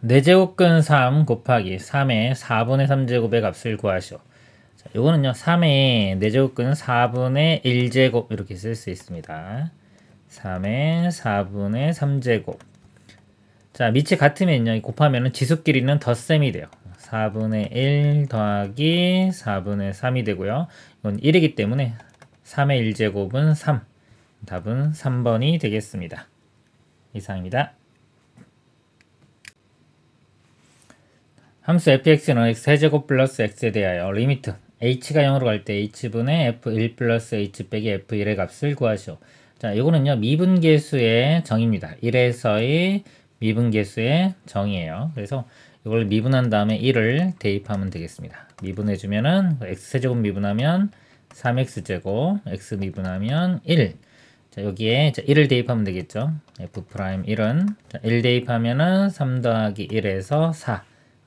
4제곱근 3 곱하기 3의 4분의 3제곱의 값을 구하시오. 자, 요거는요, 3의 4제곱근은 4분의 1제곱 이렇게 쓸 수 있습니다. 3의 4분의 3제곱. 자, 밑이 같으면요, 곱하면은 지수끼리는 덧셈이 돼요. 4분의 1 더하기 4분의 3이 되고요. 이건 1이기 때문에 3의 1제곱은 3. 답은 3번이 되겠습니다. 이상입니다. 함수 fx는 x3제곱 플러스 x에 대하여 리미트 h가 0으로 갈 때 h분의 f1 플러스 h 빼기 f1의 값을 구하시오. 자, 이거는요, 미분계수의 정의입니다. 1에서의 미분계수의 정의예요. 그래서 이걸 미분한 다음에 1을 대입하면 되겠습니다. 미분해주면은 x세제곱 미분하면 3x제곱, x 미분하면 1. 자, 여기에 1을 대입하면 되겠죠. f'1은 1 대입하면은 3 더하기 1에서 4.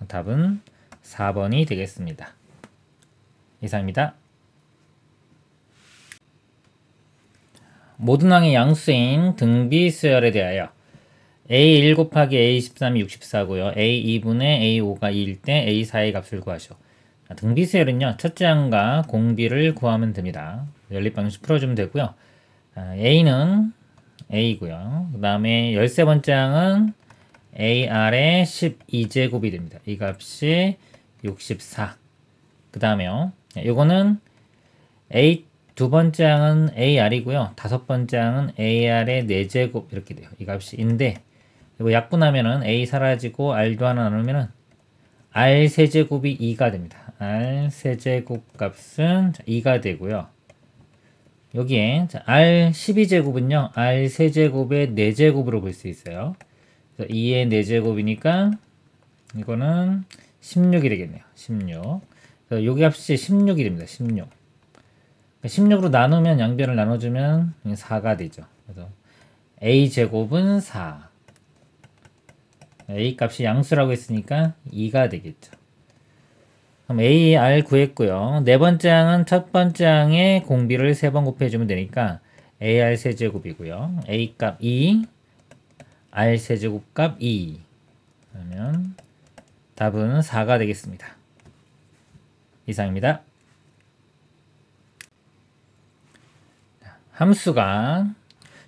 답은 4번이 되겠습니다. 이상입니다. 모든 항의 양수인 등비수열에 대하여 A1 곱하기 A13이 64고요. A2분의 A5가 2일 때 A4의 값을 구하시오. 등비수열은요, 첫째 항과 공비를 구하면 됩니다. 연립방식 풀어주면 되고요. A는 A고요. 그 다음에 13번째 항은 AR의 12제곱이 됩니다. 이 값이 64. 그 다음에요, 요거는 두 번째 항은 AR이고요. 다섯 번째 항은 AR의 4제곱 이렇게 돼요. 이 값이 인데, 이거 약분하면은 A 사라지고 R도 하나 나누면은 R 세제곱이 2가 됩니다. R 세제곱 값은 2가 되고요. 여기에 R 12제곱은요, R 세제곱의 4제곱으로 볼 수 있어요. 2의 4제곱이니까 이거는 16이 되겠네요. 16. 그래서 여기 값이 16이 됩니다. 16. 16으로 나누면 양변을 나눠주면 4가 되죠. 그래서 A제곱은 4. A 값이 양수라고 했으니까 2가 되겠죠. 그럼 AR 구했고요. 네 번째 항은 첫 번째 항에 공비를 3번 곱해주면 되니까 AR 세제곱이고요. A 값 2, R 세제곱 값 2. 그러면 답은 4가 되겠습니다. 이상입니다. 함수가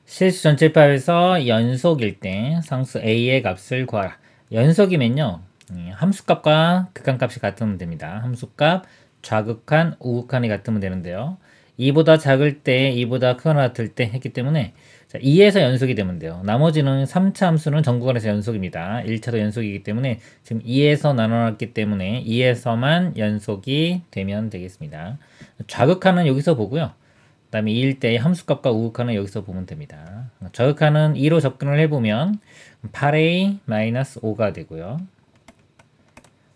실수 전체값에서 연속일 때 상수 A의 값을 구하라. 연속이면요, 함수값과 극한값이 같으면 됩니다. 함수값 좌극한, 우극한이 같으면 되는데요. 2보다 작을 때, 2보다 크거나 같을 때 했기 때문에 2에서 연속이 되면 돼요. 나머지는 3차 함수는 전구간에서 연속입니다. 1차도 연속이기 때문에 지금 2에서 나눠놨기 때문에 2에서만 연속이 되면 되겠습니다. 좌극한은 여기서 보고요. 그 다음에 2일 때의 함수값과 우극한은 여기서 보면 됩니다. 좌극한은 2로 접근을 해보면 8a-5가 되고요.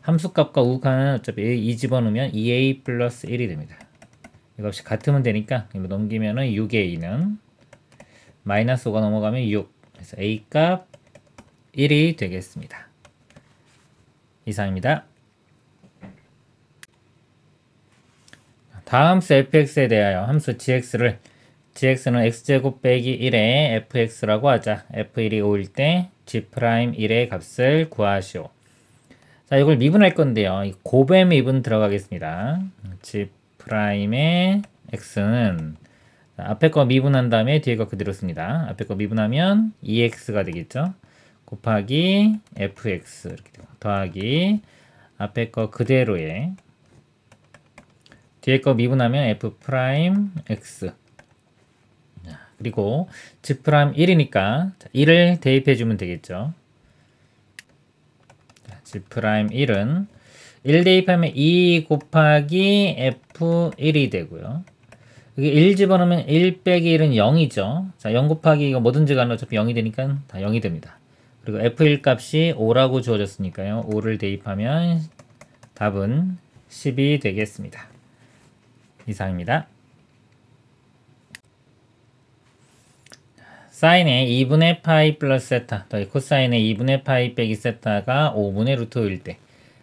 함수값과 우극한은 어차피 2 집어넣으면 2a 플러스 1이 됩니다. 이것이 같으면 되니까 넘기면은 6a는 마이너스 5가 넘어가면 6. 그래서 a 값 1이 되겠습니다. 이상입니다. 다음 함수 fx에 대하여 함수 gx는 x제곱 빼기 1의 fx라고 하자. f1이 5일 때 g'1의 값을 구하시오. 자, 이걸 미분할 건데요. 곱의 미분 들어가겠습니다. g'의 x는 앞에 거 미분한 다음에 뒤에 거 그대로 씁니다. 앞에 거 미분하면 2x가 되겠죠. 곱하기 fx 이렇게 되고, 더하기 앞에 거 그대로에 뒤에 거 미분하면 f'x. 그리고 g'1이니까 1을 대입해주면 되겠죠. g'1은 1 대입하면 2 곱하기 f1이 되고요. 여기 1 집어넣으면 1 빼기 1은 0이죠. 자, 0 곱하기 이거 뭐든지 간에 어차피 0이 되니까 다 0이 됩니다. 그리고 f1 값이 5라고 주어졌으니까요. 5를 대입하면 답은 10이 되겠습니다. 이상입니다. 사인의 2분의 파이 플러스 세타 더하기 코사인의 2분의 파이 빼기 세타가 5분의 루트 5일 때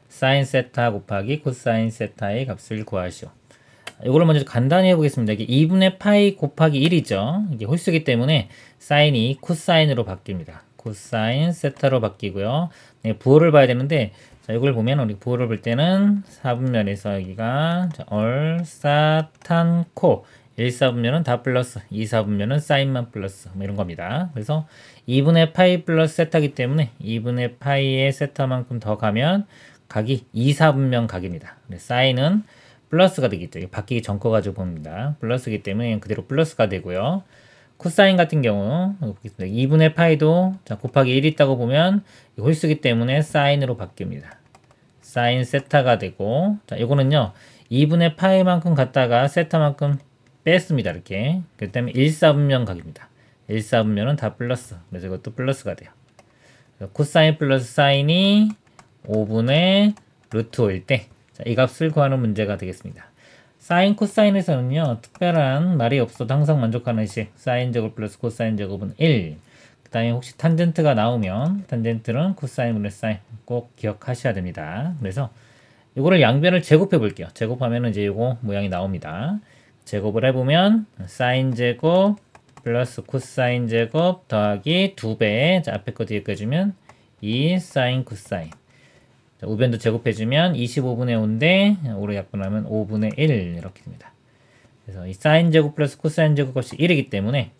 사인 세타 곱하기 코사인 세타의 값을 구하시오. 이거를 먼저 간단히 해보겠습니다. 이게 2분의 파이 곱하기 1이죠. 이게 홀수기 때문에 사인이 코사인으로 바뀝니다. 코사인 세타로 바뀌고요. 네, 부호를 봐야 되는데 자, 이걸 보면 우리 부호를 볼 때는 4분면에서 여기가 자, 얼사탄코 1사분면은 다 플러스 2사분면은 사인만 플러스 뭐 이런 겁니다. 그래서 2분의 파이 플러스 세타기 때문에 2분의 파이의 세타만큼 더 가면 각이 2사분면 각입니다. 사인은 플러스가 되겠죠. 바뀌기 전 거 가지고 봅니다. 플러스기 때문에 그대로 플러스가 되고요. 코사인 같은 경우 2분의 파이도 자, 곱하기 1 있다고 보면 홀수기 때문에 사인으로 바뀝니다. 사인 세타가 되고 자, 이거는요 2분의 파이만큼 갔다가 세타만큼 뺐습니다. 이렇게 그렇기 때문에 1사분면 각입니다. 1사분면은 다 플러스, 그래서 이것도 플러스가 돼요. 코사인 플러스 사인이 5분의 루트 5일 때 이 값을 구하는 문제가 되겠습니다. 사인 코사인에서는요 특별한 말이 없어도 항상 만족하는 식 사인 제곱 플러스 코사인 제곱은 1. 그 다음에 혹시 탄젠트가 나오면 탄젠트는 코사인분의 사인 꼭 기억하셔야 됩니다. 그래서 이거를 양변을 제곱해 볼게요. 제곱하면 이제 이거 모양이 나옵니다. 제곱을 해보면 사인 제곱 플러스 코사인 제곱 더하기 2배 자, 앞에 거 뒤에 거 해주면 2 사인 코사인 자, 우변도 제곱해주면 25분의 5인데 5로 약분하면 5분의 1 이렇게 됩니다. 그래서 이 사인 제곱 플러스 코사인 제곱 값이 1이기 때문에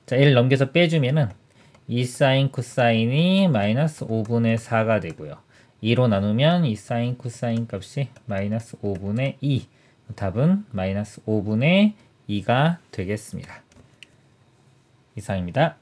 자 1을 넘겨서 빼주면은 2 사인 코사인이 마이너스 5분의 4가 되고요. 2로 나누면 이 사인 코사인 값이 마이너스 5분의 2 답은 마이너스 5분의 2가 되겠습니다. 이상입니다.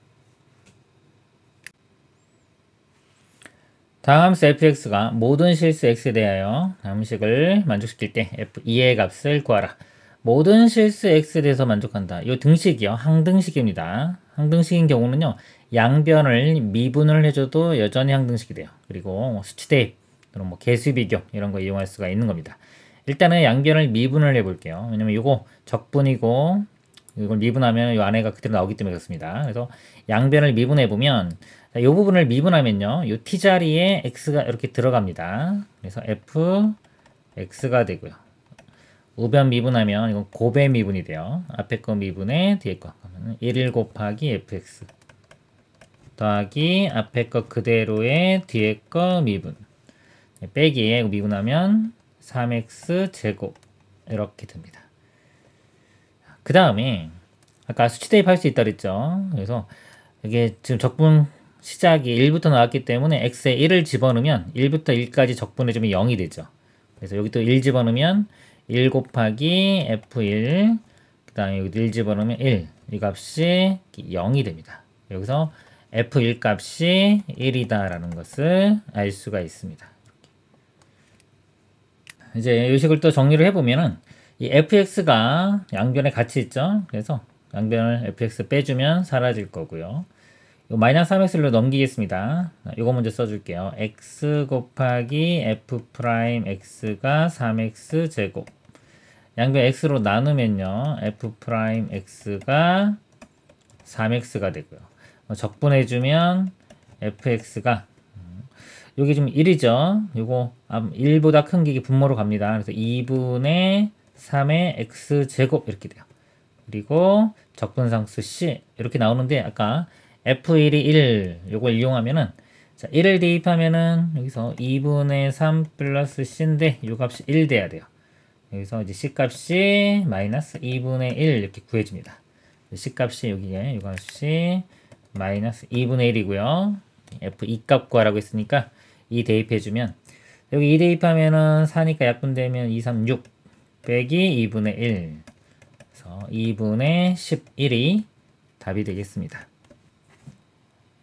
다음 함수 fx가 모든 실수 x에 대하여 함식을 만족시킬 때 f2의 값을 구하라. 모든 실수 x에 대해서 만족한다. 이 등식이요. 항등식입니다. 항등식인 경우는요. 양변을 미분을 해줘도 여전히 항등식이 돼요. 그리고 수치 대입 또는 뭐 개수 비교 이런 거 이용할 수가 있는 겁니다. 일단은 양변을 미분을 해볼게요. 왜냐면 이거 적분이고 이걸 미분하면 이 안에가 그대로 나오기 때문에 그렇습니다. 그래서 양변을 미분해보면 이 부분을 미분하면요. 이 t자리에 x가 이렇게 들어갑니다. 그래서 fx가 되고요. 우변 미분하면 이건 고배 미분이 돼요. 앞에 거 미분에 뒤에 거. 1 곱하기 fx 더하기 앞에 거 그대로의 뒤에 거 미분 빼기에 미분하면 3x 제곱 이렇게 됩니다. 그 다음에 아까 수치 대입할 수 있다 그랬죠. 그래서 이게 지금 적분 시작이 1부터 나왔기 때문에 x에 1을 집어넣으면 1부터 1까지 적분해주면 0이 되죠. 그래서 여기 또 1 집어넣으면 1 곱하기 f1 그 다음에 여기 1 집어넣으면 1 이 값이 0이 됩니다. 여기서 f1 값이 1이다 라는 것을 알 수가 있습니다. 이제 이 식을 또 정리를 해보면은 이 fx가 양변에 같이 있죠. 그래서 양변을 fx 빼주면 사라질 거고요. 이 마이너스 3x를 넘기겠습니다. 이거 먼저 써줄게요. x 곱하기 f 프라임 x가 3x 제곱 양변 x로 나누면요. f 프라임 x가 3x가 되고요. 적분해주면 fx가 여기 지금 1이죠. 요거 1보다 큰 게 분모로 갑니다. 그래서 2분의 3의 x제곱 이렇게 돼요. 그리고 적분상수 c 이렇게 나오는데 아까 f1이 1 요걸 이용하면은 자 1을 대입하면은 여기서 2분의 3 플러스 c인데 요 값이 1 돼야 돼요. 여기서 이제 c 값이 마이너스 2분의 1 이렇게 구해줍니다. c 값이 여기에 요 값이 마이너스 2분의 1이고요. f2 값 구하라고 했으니까 2 대입해주면 여기 2 대입하면은 4니까 약분되면 2, 3, 6 빼기 2분의 1 그래서 2분의 11이 답이 되겠습니다.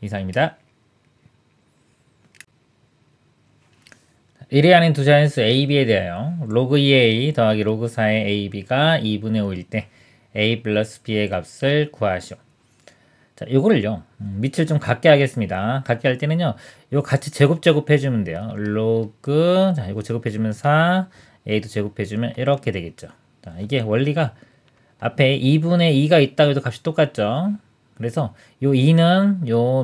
이상입니다. 1에 아닌 두 자연수 a, b에 대하여 로그 2a 더하기 로그 4의 a, b가 2분의 5일 때 a 플러스 b의 값을 구하시오. 자, 요거를요, 밑을 좀 같게 하겠습니다. 같게 할 때는요, 요 같이 제곱해주면 돼요. 로그, 자, 이거 제곱해주면 4, a도 제곱해주면 이렇게 되겠죠. 자, 이게 원리가 앞에 2분의 2가 있다고 해도 값이 똑같죠. 그래서 요 2는 요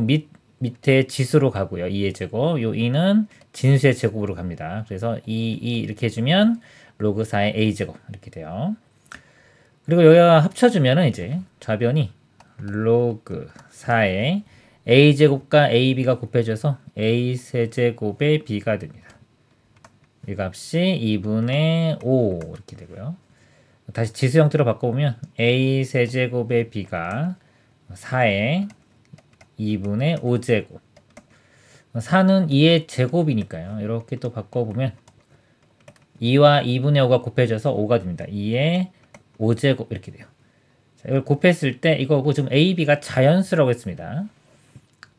밑에 지수로 가고요. 2의 제곱, 요 2는 진수의 제곱으로 갑니다. 그래서 2 이렇게 해주면 로그 4의 a제곱 이렇게 돼요. 그리고 여기가 합쳐주면은 이제 좌변이 로그 4의 a제곱과 ab가 곱해져서 a세제곱의 b가 됩니다. 이 값이 2분의 5 이렇게 되고요. 다시 지수 형태로 바꿔보면 a세제곱의 b가 4의 2분의 5제곱, 4는 2의 제곱이니까요. 이렇게 또 바꿔보면 2와 2분의 5가 곱해져서 5가 됩니다. 2의 5제곱 이렇게 돼요. 자, 이걸 곱했을 때 이거고 지금 AB가 자연수라고 했습니다.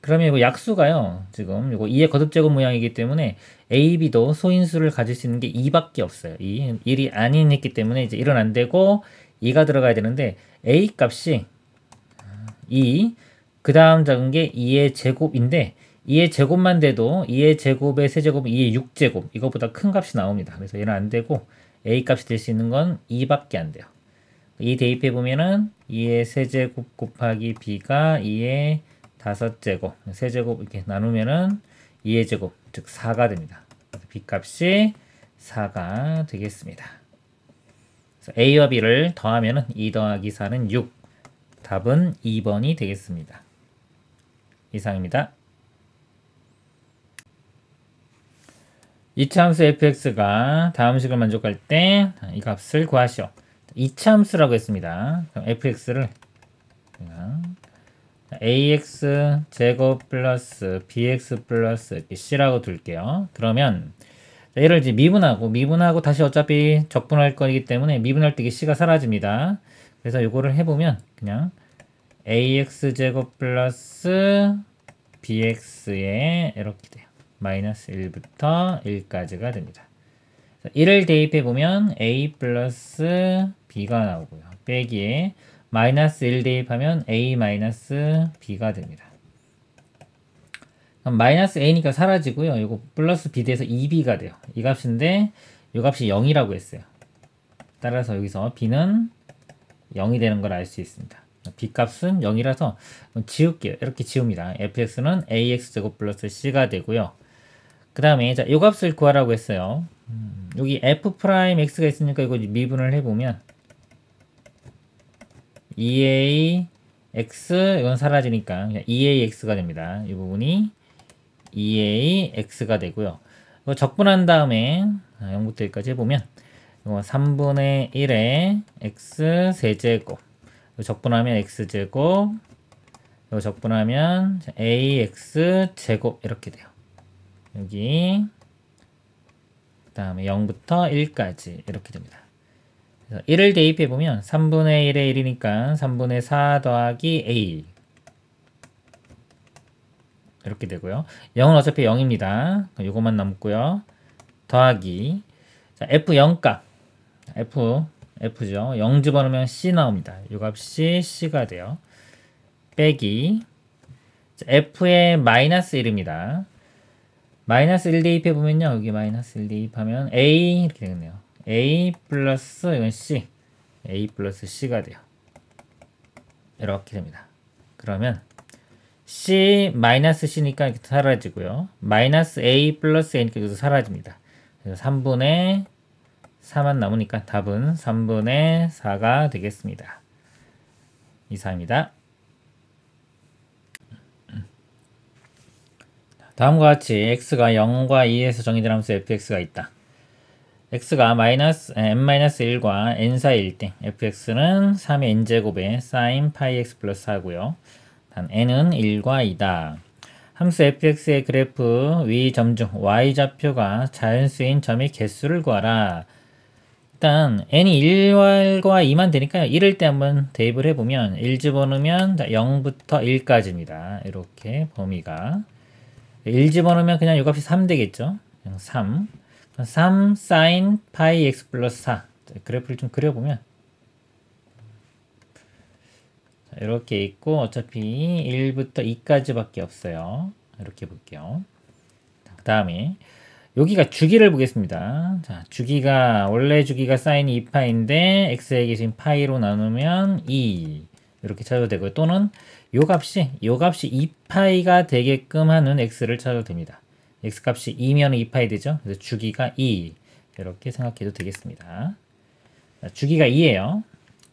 그러면 이거 약수가요. 지금 이거 2의 거듭제곱 모양이기 때문에 AB도 소인수를 가질 수 있는 게 2밖에 없어요. 1이 아닌 했기 때문에 이제 1은 안 되고 2가 들어가야 되는데 A 값이 2, 그 다음 작은 게 2의 제곱인데 2의 제곱만 돼도 2의 제곱의 세제곱은 2의 6제곱, 이거보다 큰 값이 나옵니다. 그래서 얘는 안 되고 A 값이 될 수 있는 건 2밖에 안 돼요. 2 대입해 보면은 2의 세제곱 곱하기 B가 2의 5제곱, 세제곱 이렇게 나누면은 2의 제곱, 즉 4가 됩니다. B 값이 4가 되겠습니다. 그래서 A와 B를 더하면은 2 더하기 4는 6. 답은 2번이 되겠습니다. 이상입니다. 이차함수 fx가 다음 식을 만족할 때 이 값을 구하시오. 이차함수라고 했습니다. 그럼 fx를 ax 제곱 플러스 bx 플러스 c라고 둘게요. 그러면 얘를 이제 미분하고 다시 어차피 적분할 거기 때문에 미분할 때 c가 사라집니다. 그래서 이거를 해보면 그냥 ax 제곱 플러스 bx에 이렇게 돼요. 마이너스 1부터 1까지가 됩니다. 1을 대입해보면 a 플러스 b가 나오고요. 빼기에 마이너스 1 대입하면 a 마이너스 b가 됩니다. 그럼 마이너스 a니까 사라지고요. 이거 플러스 b 돼서 2b가 돼요. 이 값인데 이 값이 0이라고 했어요. 따라서 여기서 b는 0이 되는 걸 알 수 있습니다. b 값은 0이라서 지울게요. 이렇게 지웁니다. fx는 ax제곱 플러스 c가 되고요. 그 다음에 자, 이 값을 구하라고 했어요. 여기 f'x가 있으니까 이거 미분을 해보면 2ax 이건 사라지니까 그냥 2ax가 됩니다. 이 부분이 2ax가 되고요. 이거 적분한 다음에 0부터 1까지 해보면 이거 3분의 1에 x 세제곱, 적분하면 x제곱, 이거 적분하면 ax 제곱 이렇게 돼요. 여기 그 다음에 0부터 1까지 이렇게 됩니다. 그래서 1을 대입해보면 3분의 1에 1이니까 3분의 4 더하기 a 이렇게 되고요. 0은 어차피 0입니다. 이것만 남고요. 더하기 자, f0값 f죠. 0 집어넣으면 c 나옵니다. 이 값이 c가 돼요. 빼기 자, f의 마이너스 1입니다. 마이너스 1 대입해보면요. 여기 마이너스 1 대입하면 a 이렇게 되겠네요. a 플러스 이건 c, a 플러스 c가 돼요. 이렇게 됩니다. 그러면 c 마이너스 c니까 이렇게 사라지고요. 마이너스 a 플러스 a니까 여기서 사라집니다. 그래서 3분의 4만 남으니까 답은 3분의 4가 되겠습니다. 이상입니다. 다음과 같이 x가 0과 2에서 정의된 함수 fx가 있다. x가 n-1과 n 사이일 때 fx는 3의 n제곱에 sin πx 플러스 4고요. 단 n은 1과 2다. 함수 fx의 그래프 위 점 중 y좌표가 자연수인 점의 개수를 구하라. 일단 n이 1과 2만 되니까 1일 때 한번 대입을 해보면 1 집어넣으면 0부터 1까지입니다. 이렇게 범위가 1 집어넣으면 그냥 이 값이 3 되겠죠. 그냥 3 sin 파이 x 플러스 4 그래프를 좀 그려보면 이렇게 있고 어차피 1부터 2까지 밖에 없어요. 이렇게 볼게요. 그 다음에 여기가 주기를 보겠습니다. 자, 주기가 원래 주기가 사인이 2파인데 x의 계신 파이로 나누면 2 이렇게 찾아도 되고요. 또는 요 값이 2파이가 되게끔 하는 x를 찾아도 됩니다. x 값이 2면 2파이 되죠. 그래서 주기가 2 이렇게 생각해도 되겠습니다. 자, 주기가 2예요.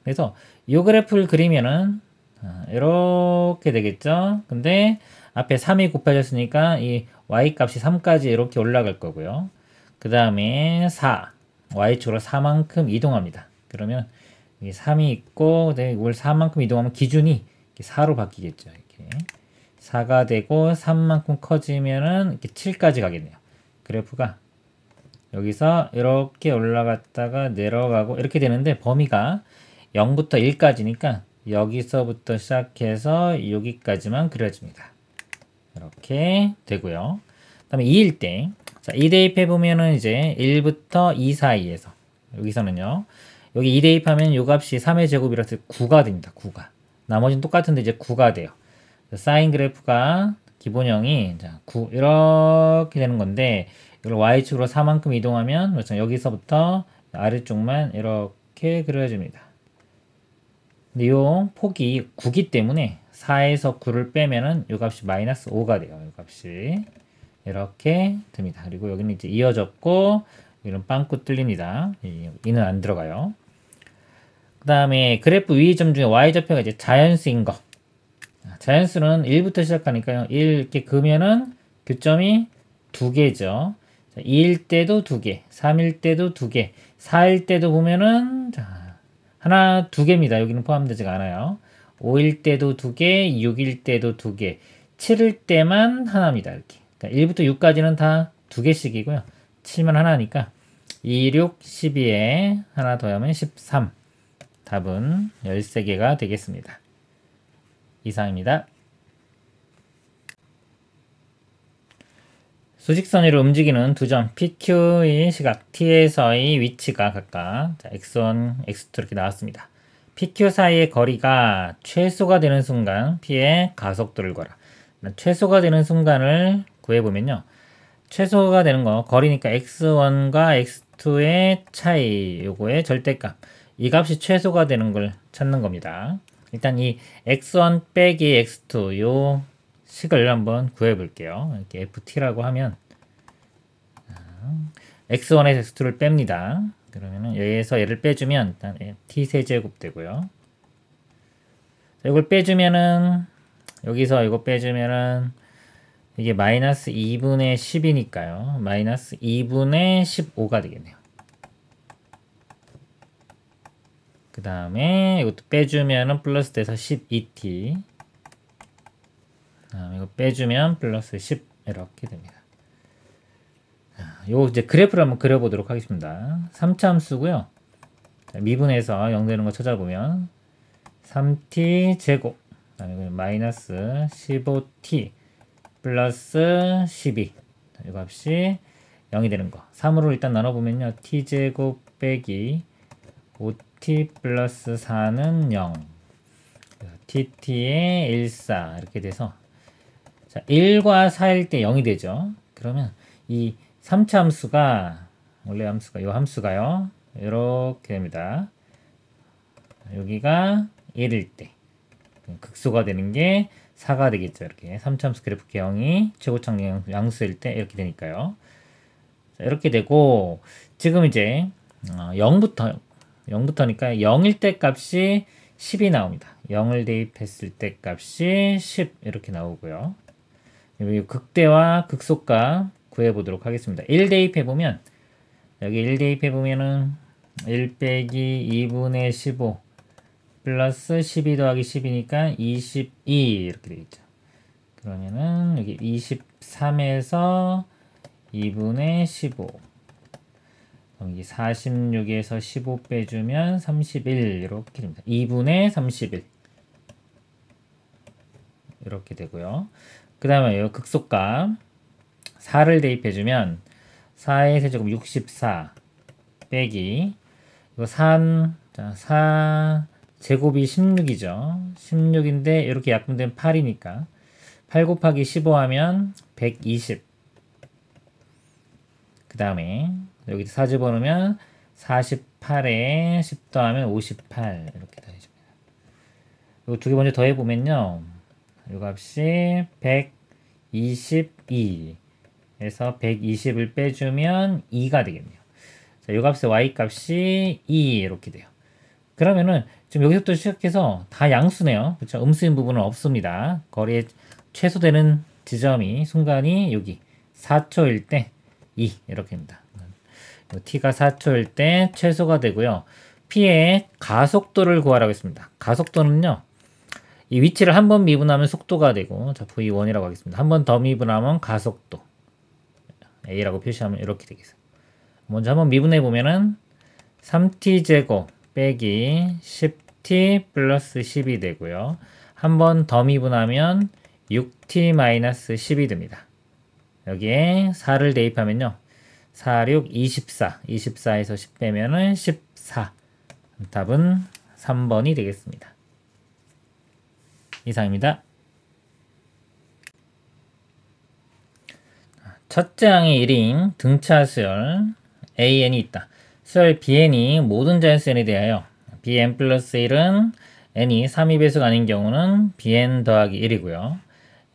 그래서 요 그래프를 그리면은 이렇게 되겠죠. 근데 앞에 3이 곱해졌으니까 이 y 값이 3까지 이렇게 올라갈 거고요. 그 다음에 4, y축으로 4만큼 이동합니다. 그러면 여기 3이 있고 이걸 4만큼 이동하면 기준이 4로 바뀌겠죠. 이렇게 4가 되고 3만큼 커지면은 이렇게 7까지 가겠네요. 그래프가 여기서 이렇게 올라갔다가 내려가고 이렇게 되는데 범위가 0부터 1까지니까 여기서부터 시작해서 여기까지만 그려집니다. 이렇게 되고요. 그 다음에 2일 때, 자, 2 대입해 보면은 이제 1부터 2 사이에서, 여기서는요, 여기 2 대입하면 요 값이 3의 제곱이라서 9가 됩니다. 9가. 나머지는 똑같은데 이제 9가 돼요. 사인 그래프가 기본형이, 자, 9, 이렇게 되는 건데, 이걸 y축으로 4만큼 이동하면, 그렇죠. 여기서부터 아래쪽만 이렇게 그려집니다. 근데 요 폭이 9기 때문에 4에서 9를 빼면은 요 값이 마이너스 5가 돼요. 요 값이 이렇게 됩니다. 그리고 여기는 이제 이어졌고 여기는 빵꾸 뚫립니다. 이는 안 들어가요. 그 다음에 그래프 위 점 중에 y좌표가 이제 자연수인 거. 자연수는 1부터 시작하니까요. 1 이렇게 그으면은 교점이 2개죠. 2일 때도 2개, 3일 때도 2개, 4일 때도 보면은 자, 하나, 2개입니다. 여기는 포함되지가 않아요. 5일 때도 2개, 6일 때도 2개, 7일 때만 하나입니다. 이렇게. 그러니까 1부터 6까지는 다 2개씩이고요. 7만 하나니까 2, 6, 12에 하나 더하면 13. 답은 13개가 되겠습니다. 이상입니다. 수직선 위로 움직이는 두 점 PQ의 시각 T에서의 위치가 각각 자, X1, X2 이렇게 나왔습니다. PQ 사이의 거리가 최소가 되는 순간 P의 가속도를 구하라. 최소가 되는 순간을 구해보면요. 최소가 되는 거 거리니까 X1과 X2의 차이 요거의 절대값 이 값이 최소가 되는 걸 찾는 겁니다. 일단 이 X1 빼기 X2 요 식을 한번 구해 볼게요. 이렇게 FT라고 하면 X1에서 X2를 뺍니다. 그러면은 여기에서 얘를 빼주면 일단 T 세제곱 되고요. 자, 이걸 빼주면은 여기서 이거 빼주면은 이게 마이너스 2분의 10이니까요. 마이너스 2분의 15가 되겠네요. 그 다음에 이것도 빼주면은 플러스 돼서 12t. 이거 빼주면 플러스 10 이렇게 됩니다. 요 이제 그래프를 한번 그려보도록 하겠습니다. 3차 함수고요. 미분해서 0 되는 거 찾아보면 3t 제곱 그다음에 마이너스 15t 플러스 12 이 값이 0이 되는 거 3으로 일단 나눠보면요. t제곱 빼기 5t 플러스 4는 0 tt의 1, 4 이렇게 돼서 자, 1과 4일 때 0이 되죠. 그러면 이 3차 함수가 원래 함수가 이 함수가요. 이렇게 됩니다. 여기가 1일 때 극소가 되는 게 4가 되겠죠. 이렇게 3차 함수 그래프 개형이 최고창 양수일 때 이렇게 되니까요. 자, 이렇게 되고 지금 이제 0부터니까 0일 때 값이 10이 나옵니다. 0을 대입했을 때 값이 10 이렇게 나오고요. 여기 극대와 극소값 구해보도록 하겠습니다. 1 대입해보면 여기 1 대입해보면은 1 빼기 2분의 15 플러스 12 더하기 10이니까 22 이렇게 되겠죠. 그러면은 여기 23에서 2분의 15 여기 46에서 15 빼주면 31 이렇게 됩니다. 2분의 31 이렇게 되고요. 그 다음에 이 극소값 4를 대입해주면 4의 세제곱 64 빼기 이거 4 제곱이 16이죠. 16인데 이렇게 약분되면 8이니까 8 곱하기 15 하면 120 그 다음에 여기 4 집어넣으면 48에 10 더하면 58 이렇게 더해집니다. 이거 두 개 먼저 더해보면요. 이 값이 122에서 120을 빼주면 2가 되겠네요. 자, 이 값의 y 값이 2 이렇게 돼요. 그러면은 지금 여기서부터 시작해서 다 양수네요. 그렇죠? 음수인 부분은 없습니다. 거리의 최소되는 지점이 순간이 여기 4초일 때 2 이렇게 됩니다. t가 4초일 때 최소가 되고요. p의 가속도를 구하라고 했습니다. 가속도는요. 이 위치를 한 번 미분하면 속도가 되고, 자, v1이라고 하겠습니다. 한 번 더 미분하면 가속도 a라고 표시하면 이렇게 되겠어요. 먼저 한번 미분해 보면은 3t제곱 빼기 10t 플러스 10이 되고요. 한 번 더 미분하면 6t 마이너스 10이 됩니다. 여기에 4를 대입하면요. 4, 6, 24. 24에서 10 빼면은 14. 답은 3번이 되겠습니다. 이상입니다. 첫째 항의 1인 등차 수열 AN이 있다. 수열 BN이 모든 자연수N에 대하여 BN 플러스 1은 N이 3의 배수가 아닌 경우는 BN 더하기 1이고요.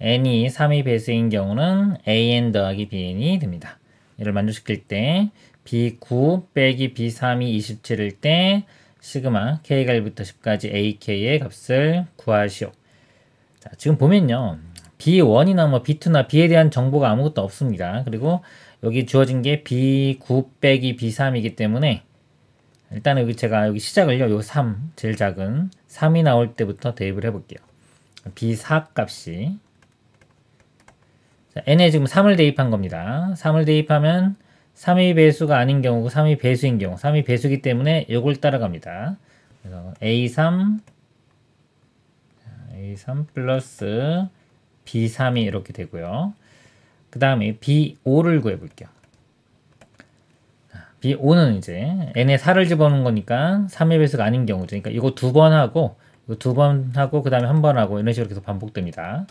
N이 3의 배수인 경우는 AN 더하기 BN이 됩니다. 이를 만족시킬 때 B9 빼기 B3이 27일 때 시그마 K가 1부터 10까지 AK의 값을 구하시오. 자, 지금 보면요. B1이나 뭐 B2나 B에 대한 정보가 아무것도 없습니다. 그리고 여기 주어진 게 B9 빼기 B3이기 때문에 일단 여기 제가 여기 시작을요. 요 3, 제일 작은 3이 나올 때부터 대입을 해볼게요. B4 값이 자, n에 지금 3을 대입한 겁니다. 3을 대입하면 3의 배수가 아닌 경우고 3의 배수인 경우 3의 배수이기 때문에 요걸 따라갑니다. 그래서 A3 플러스 B3이 이렇게 되고요. 그 다음에 B5를 구해볼게요. B5는 이제 n에 4를 집어넣은 거니까 3의 배수가 아닌 경우죠. 그러니까 이거 2번 하고 이거 2번 하고 그 다음에 한 번 하고 이런 식으로 계속 반복됩니다.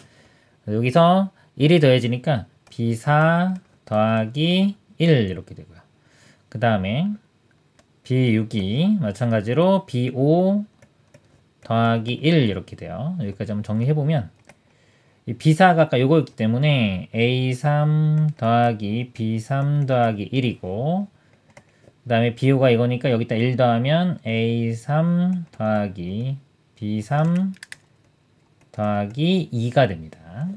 여기서 1이 더해지니까 B4 더하기 1 이렇게 되고요. 그 다음에 B6이 마찬가지로 B5 더하기 1 이렇게 돼요. 여기까지 한번 정리해보면 이 B4가 아까 요거였기 때문에 A3 더하기 B3 더하기 1이고 그 다음에 B5가 이거니까 여기다 1 더하면 A3 더하기 B3 더하기 2가 됩니다.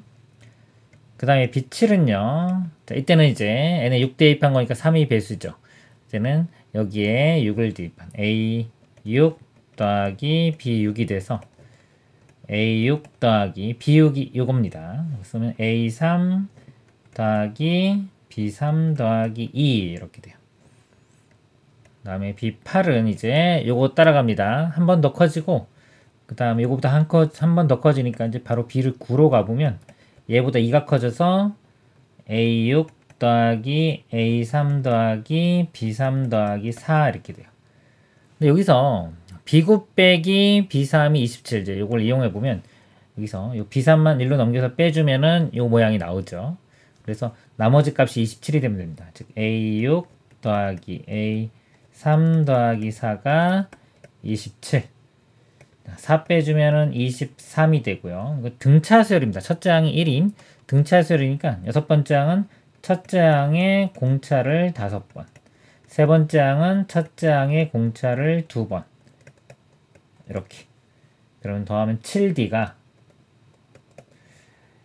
그 다음에 B7은요. 자, 이때는 이제 n에 6 대입한 거니까 3의 배수죠. 이제는 여기에 6을 대입한 A6 더하기 B6이 돼서 A6 더하기 B6이 요겁니다. 그러면 A3 더하기 B3 더하기 2 이렇게 돼요. 그 다음에 B8은 이제 요거 따라갑니다. 한 번 더 커지고 그 다음에 요거보다 한 번 더 커지니까 이제 바로 B를 9로 가보면 얘보다 2가 커져서 A6 더하기 A3 더하기 B3 더하기 4 이렇게 돼요. 근데 여기서 B9 빼기 B3이 27 이제 요걸 이용해 보면 여기서 요 B3만 1로 넘겨서 빼주면은 요 모양이 나오죠. 그래서 나머지 값이 27이 되면 됩니다. 즉 A6 더하기 A3 더하기 4가 27. 4 빼주면은 23이 되고요. 이거 등차 수열입니다. 첫째 항이 1인 등차 수열이니까 여섯 번째 항은 첫째 항의 공차를 5번, 세 번째 항은 첫째 항의 공차를 2번 이렇게. 그러면 더하면 7D가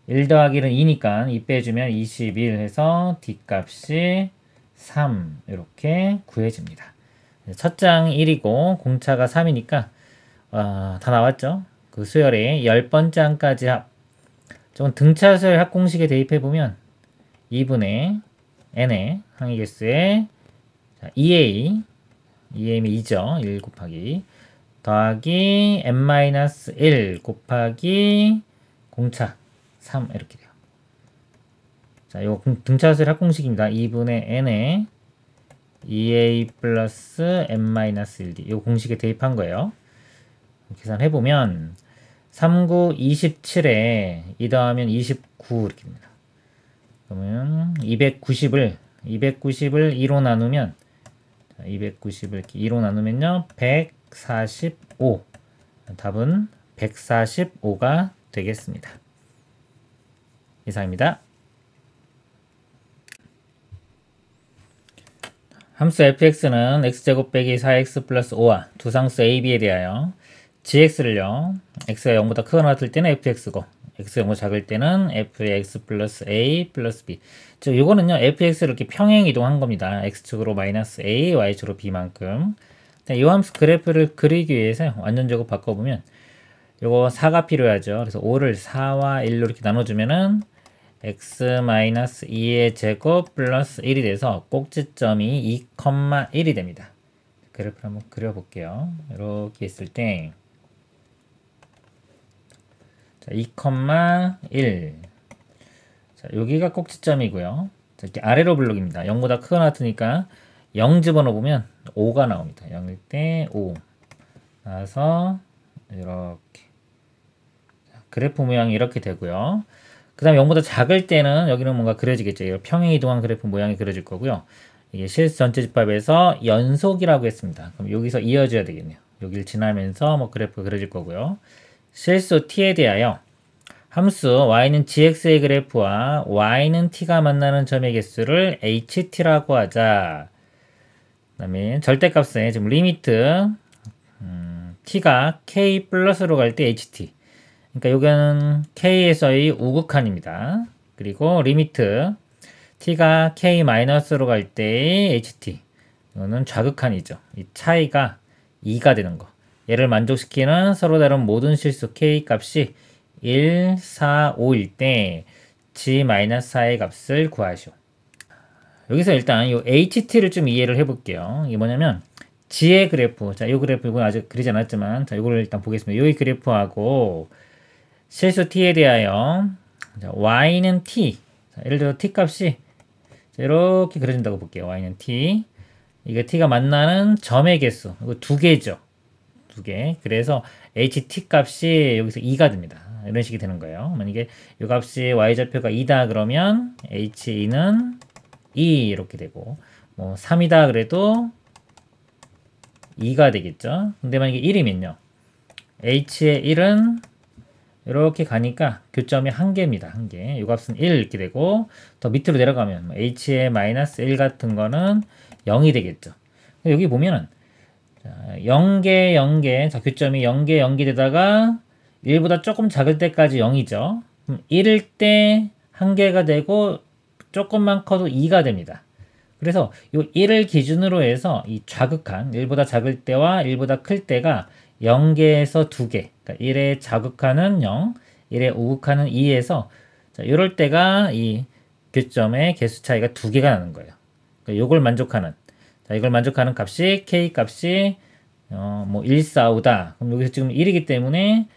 1 더하기는 2니까 2 빼주면 21 해서 D 값이 3 이렇게 구해집니다. 첫째 항이 1이고 공차가 3이니까 다 나왔죠. 그 수열의 10번째 항까지 합. 저건 등차 수열 합공식에 대입해보면 2분의 n의 항의 개수에 2a, 2m이 2죠. 1 곱하기 더하기 n-1 곱하기 공차 3 이렇게 돼요. 자, 이거 등차 수열 합공식입니다. 2분의 n에 2a 플러스 n-1d 이 공식에 대입한 거예요. 계산해보면 3, 9, 27에 2 더하면 29 이렇게 됩니다. 그러면 290을 2로 나누면 290을 이렇게 2로 나누면요 145 답은 145가 되겠습니다. 이상입니다. 함수 fx는 x제곱 빼기 4x 플러스 5와 두상수 a, b에 대하여 gx를요 x가 0보다 크거나 같을 때는 fx고 x가 0보다 작을 때는 fx 플러스 a 플러스 b. 즉 요거는요 fx를 이렇게 평행 이동한 겁니다. x축으로 마이너스 a, y축으로 b만큼. 이 함수 그래프를 그리기 위해서 완전적으로 바꿔보면 요거 4가 필요하죠. 그래서 5를 4와 1로 이렇게 나눠주면은 x-2의 제곱 플러스 1이 돼서 꼭지점이 2,1이 됩니다. 그래프를 한번 그려볼게요. 이렇게 있을 때 자, 2,1 자, 여기가 꼭지점이고요. 자, 이렇게 아래로 블록입니다. 0보다 크거나 같으니까 0 집어넣으면 5가 나옵니다. 0일 때 5 나와서 이렇게 자, 그래프 모양이 이렇게 되고요. 그 다음에 0보다 작을 때는 여기는 뭔가 그려지겠죠. 이거 평행 이동한 그래프 모양이 그려질 거고요. 이게 실수 전체 집합에서 연속이라고 했습니다. 그럼 여기서 이어져야 되겠네요. 여기를 지나면서 뭐 그래프가 그려질 거고요. 실수 t에 대하여 함수 y는 gx의 그래프와 y는 t가 만나는 점의 개수를 ht라고 하자. 그 다음에 절대값에 지금 리미트 t가 k 플러스로 갈 때 ht. 그러니까 여기는 k에서의 우극한입니다. 그리고 리미트 t가 k 마이너스로 갈 때 ht. 이거는 좌극한이죠. 이 차이가 2가 되는 거. 얘를 만족시키는 서로 다른 모든 실수 k 값이 1, 4, 5일 때 g-4의 값을 구하시오. 여기서 일단 이 ht를 좀 이해를 해볼게요. 이게 뭐냐면 g의 그래프, 자, 이 그래프 이건 아직 그리지 않았지만, 자, 이거를 일단 보겠습니다. 이 그래프하고 실수 t에 대하여 자, y는 t, 자, 예를 들어 t 값이 자, 이렇게 그려진다고 볼게요. y는 t, 이게 t가 만나는 점의 개수, 이거 두 개죠. 두 개. 그래서 ht 값이 여기서 2가 됩니다. 이런 식이 되는 거예요. 만약에 이 값이 y좌표가 2다 그러면 h2는 2 이렇게 되고, 뭐 3이다 그래도 2가 되겠죠. 근데 만약에 1이면요. h의 1은 이렇게 가니까 교점이 1개입니다. 1개. 이 값은 1 이렇게 되고, 더 밑으로 내려가면 h의 마이너스 1 같은 거는 0이 되겠죠. 여기 보면은 0개, 0개. 자, 교점이 0개, 0개 되다가 1보다 조금 작을 때까지 0이죠. 그럼 1일 때 1개가 되고 조금만 커도 2가 됩니다. 그래서 이 1을 기준으로 해서 이 좌극한 1보다 작을 때와 1보다 클 때가 0개에서 2개. 그러니까 1의 좌극한은 0, 1의 우극한은 2에서 자, 이럴 때가 이 교점의 개수 차이가 2개가 나는 거예요. 그러니까 이걸 만족하는 자, 이걸 만족하는 값이 k 값이 뭐 1, 4, 5다. 그럼 여기서 지금 1이기 때문에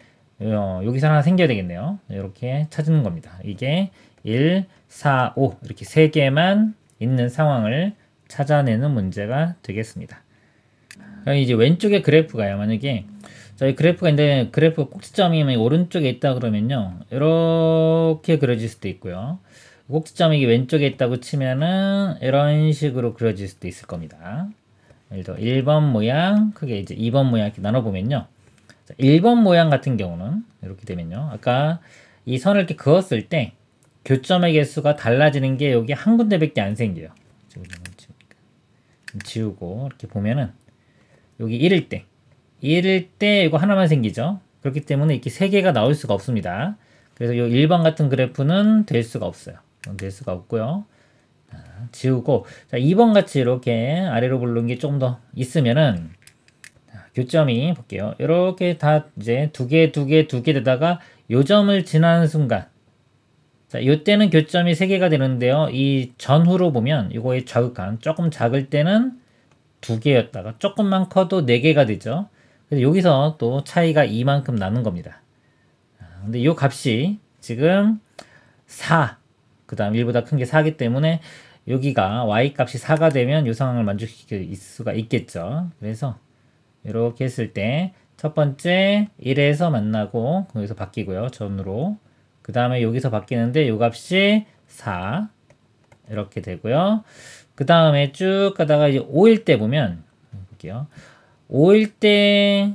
여기서 하나 생겨야 되겠네요. 이렇게 찾는 겁니다. 이게 1, 4, 5 이렇게 3개만 있는 상황을 찾아내는 문제가 되겠습니다. 그럼 이제 왼쪽에 그래프가요. 만약에 저희 그래프가 있는데 그래프가 꼭지점이 오른쪽에 있다 그러면요. 이렇게 그려질 수도 있고요. 꼭지점이 이게 왼쪽에 있다고 치면은 이런 식으로 그려질 수도 있을 겁니다. 예를 들어 1번 모양, 크게 이제 2번 모양 이렇게 나눠보면요. 1번 모양 같은 경우는 이렇게 되면요. 아까 이 선을 이렇게 그었을 때 교점의 개수가 달라지는 게 여기 한 군데밖에 안 생겨요. 지우고 이렇게 보면은 여기 1일 때 이거 하나만 생기죠. 그렇기 때문에 이렇게 3개가 나올 수가 없습니다. 그래서 이 1번 같은 그래프는 될 수가 없어요. 될 수가 없고요. 지우고 자, 2번 같이 이렇게 아래로 부르는 게 조금 더 있으면은 교점이 볼게요. 이렇게 다 이제 두 개 되다가 요 점을 지나는 순간 자, 요때는 교점이 3개가 되는데요. 이 전후로 보면 이거의 좌극한 조금 작을 때는 2개였다가 조금만 커도 4개가 되죠. 그래서 여기서 또 차이가 이만큼 나는 겁니다. 근데 요 값이 지금 4, 그 다음 1보다 큰 게 4이기 때문에 여기가 y 값이 4가 되면 이 상황을 만족시킬 수가 있겠죠. 그래서 이렇게 했을 때 첫 번째 1에서 만나고 여기서 바뀌고요. 전으로. 그 다음에 여기서 바뀌는데 이 값이 4 이렇게 되고요. 그 다음에 쭉 가다가 이제 5일 때 보면 볼게요. 5일 때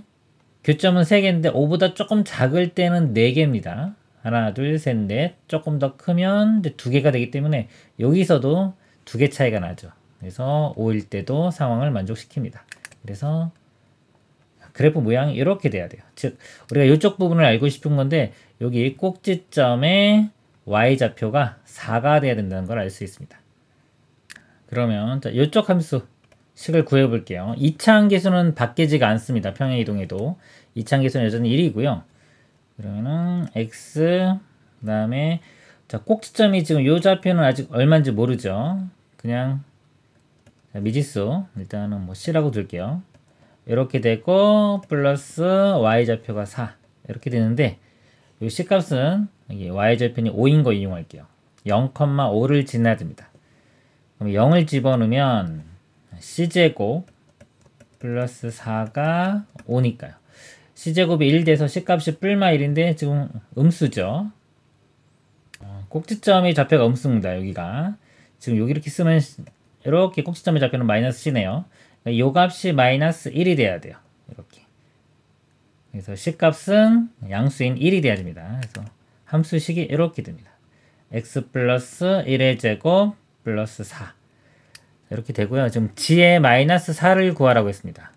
교점은 3개인데 5보다 조금 작을 때는 4개입니다. 하나, 둘, 셋, 넷. 조금 더 크면 이제 2개가 되기 때문에 여기서도 2개 차이가 나죠. 그래서 5일 때도 상황을 만족시킵니다. 그래서 그래프 모양이 이렇게 돼야 돼요. 즉 우리가 이쪽 부분을 알고 싶은 건데 여기 꼭지점의 y좌표가 4가 돼야 된다는 걸 알 수 있습니다. 그러면 자, 이쪽 함수 식을 구해 볼게요. 2차 함계수는 바뀌지가 않습니다. 평행 이동해도 2차 함계수는 여전히 1이고요. 그러면은 x 그다음에 자, 꼭지점이 지금 이 좌표는 아직 얼마인지 모르죠. 그냥 자, 미지수 일단은 뭐 c라고 둘게요. 이렇게 되고 플러스 y좌표가 4 이렇게 되는데 이 c값은 여기 y좌표는 5인 거 이용할게요. 0,5를 지나야 됩니다. 그럼 0을 집어넣으면 c제곱 플러스 4가 5니까요. c제곱이 1 돼서 c값이 뿔마 1인데 지금 음수죠. 꼭지점의 좌표가 음수입니다. 여기가 지금 여기 이렇게 쓰면 이렇게 꼭지점의 좌표는 마이너스 c네요. 이 값이 마이너스 1이 돼야 돼요. 이렇게. 그래서 c값은 양수인 1이 돼야 됩니다. 그래서 함수식이 이렇게 됩니다. x 플러스 1의 제곱 플러스 4 이렇게 되고요. 지금 g의 마이너스 4를 구하라고 했습니다.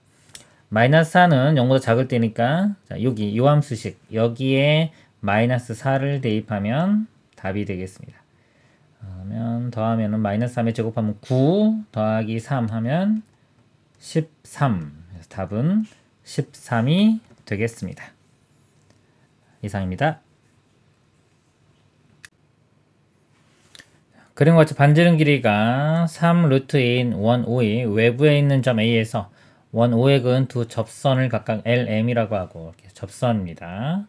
마이너스 4는 0보다 작을 때니까 자, 여기 이 함수식 여기에 마이너스 4를 대입하면 답이 되겠습니다. 그러면 더하면은 마이너스 3에 제곱하면 9 더하기 3 하면 13. 그래서 답은 13이 되겠습니다. 이상입니다. 그림과 같이 반지름 길이가 3루트인 원 O의 외부에 있는 점 A에서 원 O액은 두 접선을 각각 LM이라고 하고 이렇게 접선입니다.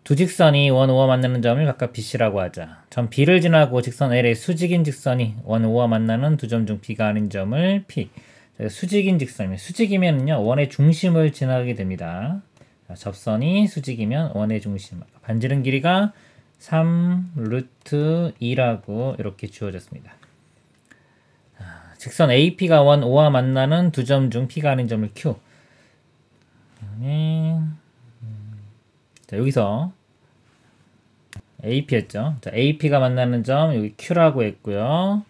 두 직선이 원 O와 만나는 점을 각각 BC라고 하자. 점 B를 지나고 직선 L의 수직인 직선이 원 O와 만나는 두 점 중 B가 아닌 점을 P. 수직인 직선이면 수직이면요 원의 중심을 지나게 됩니다. 자, 접선이 수직이면 원의 중심. 반지름 길이가 3루트 2라고 이렇게 주어졌습니다. 직선 AP가 원 O와 만나는 두 점 중 P가 아닌 점을 Q. 자, 여기서 AP였죠. 자, AP가 만나는 점 여기 Q라고 했고요.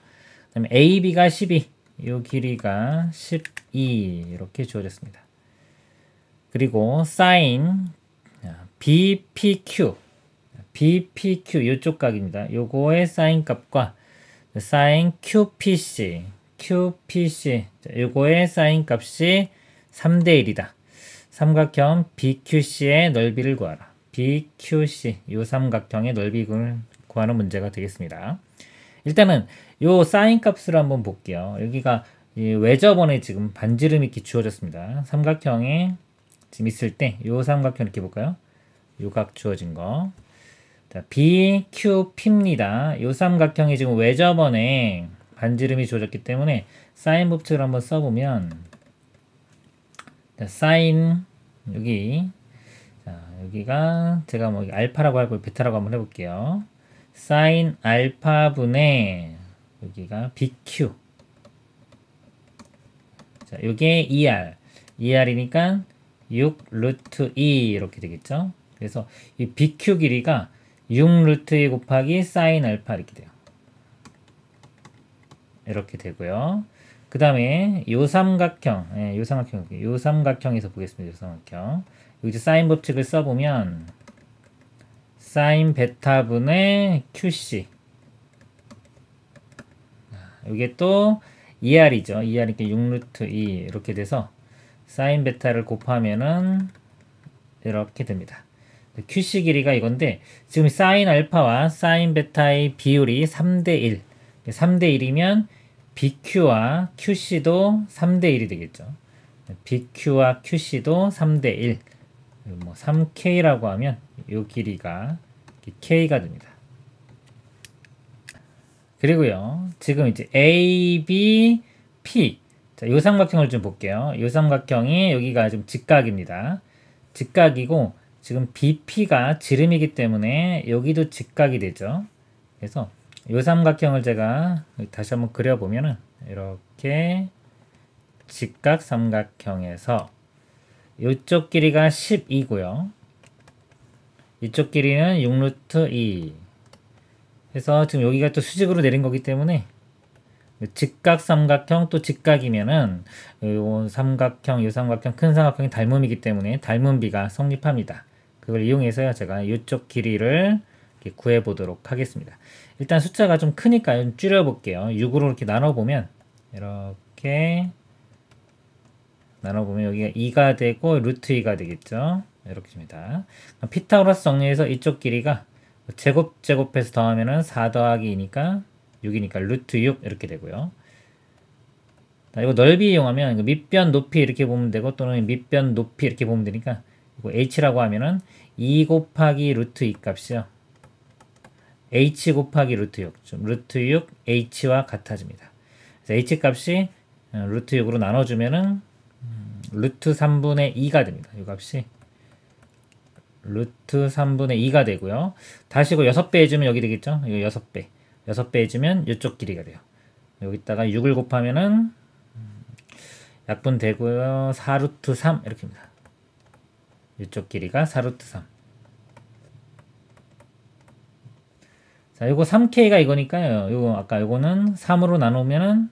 그다음에 AB가 12. 이 길이가 12 이렇게 주어졌습니다. 그리고 sin BPQ BPQ 이쪽 각입니다. 요거의 sin 값과 sin QPC QPC 요거의 sin 값이 3대 1이다. 삼각형 BQC의 넓이를 구하라. BQC 요 삼각형의 넓이를 구하는 문제가 되겠습니다. 일단은 요 사인 값을 한번 볼게요. 여기가 이 외접원에 지금 반지름이 이렇게 주어졌습니다. 삼각형에 지금 있을 때 요 삼각형 이렇게 볼까요? 요 각 주어진 거. 자, BQP입니다. 요 삼각형이 지금 외접원에 반지름이 주어졌기 때문에 사인 법칙을 한번 써보면 자, 사인 여기 자, 여기가 제가 뭐 알파라고 하고 베타라고 한번 해볼게요. 사인 알파분의 여기가 BQ 자, 요게 ER이니까 6 루트 2 이렇게 되겠죠. 그래서 이 BQ 길이가 6 루트 2 곱하기 사인 알파 이렇게 돼요. 이렇게 되고요. 그 다음에 요 삼각형, 요 삼각형에서 보겠습니다. 요 삼각형. 여기 사인 법칙을 써보면 사인 베타분의 QC 이게 또 ER이죠. ER이니까 6루트 2 이렇게 돼서 사인 베타를 곱하면은 이렇게 됩니다. QC 길이가 이건데 지금 사인 알파와 사인 베타의 비율이 3대1 3대1이면 BQ와 QC도 3대1이 되겠죠. BQ와 QC도 3대1 뭐 3K라고 하면 이 길이가 K가 됩니다. 그리고요, 지금 이제 A, B, P. 자, 요 삼각형을 좀 볼게요. 요 삼각형이 여기가 좀 직각입니다. 직각이고, 지금 BP가 지름이기 때문에 여기도 직각이 되죠. 그래서 요 삼각형을 제가 다시 한번 그려보면은 이렇게 직각 삼각형에서 이쪽 길이가 10이고요. 이쪽 길이는 6루트 2. 그래서 지금 여기가 또 수직으로 내린 거기 때문에 직각삼각형 또 직각이면은 요 삼각형, 요 삼각형, 큰 삼각형이 닮음이기 때문에 닮음비가 성립합니다. 그걸 이용해서요 제가 이쪽 길이를 이렇게 구해 보도록 하겠습니다. 일단 숫자가 좀 크니까 줄여 볼게요. 6으로 이렇게 나눠보면 이렇게 나눠보면 여기가 2가 되고 루트 2가 되겠죠. 이렇게 됩니다. 피타고라스 정리해서 이쪽 길이가 제곱해서 더하면은 4 더하기 2니까 6이니까 루트 6 이렇게 되고요. 자, 이거 넓이 이용하면 밑변 높이 이렇게 보면 되고 또는 밑변 높이 이렇게 보면 되니까 이거 h라고 하면은 2 곱하기 루트 2 값이요. h 곱하기 루트 6, 루트 6 h와 같아집니다. 그래서 h 값이 루트 6으로 나눠주면은 루트 3분의 2가 됩니다. 이 값이 루트 3분의 2가 되고요. 다시 이거 6배 해주면 여기 되겠죠? 이거 6배. 6배 해주면 이쪽 길이가 돼요. 여기다가 6을 곱하면은 약분 되고요. 4루트 3 이렇게입니다. 이쪽 길이가 4루트 3. 자, 요거 3K가 이거니까요. 요거 아까 요거는 3으로 나누면은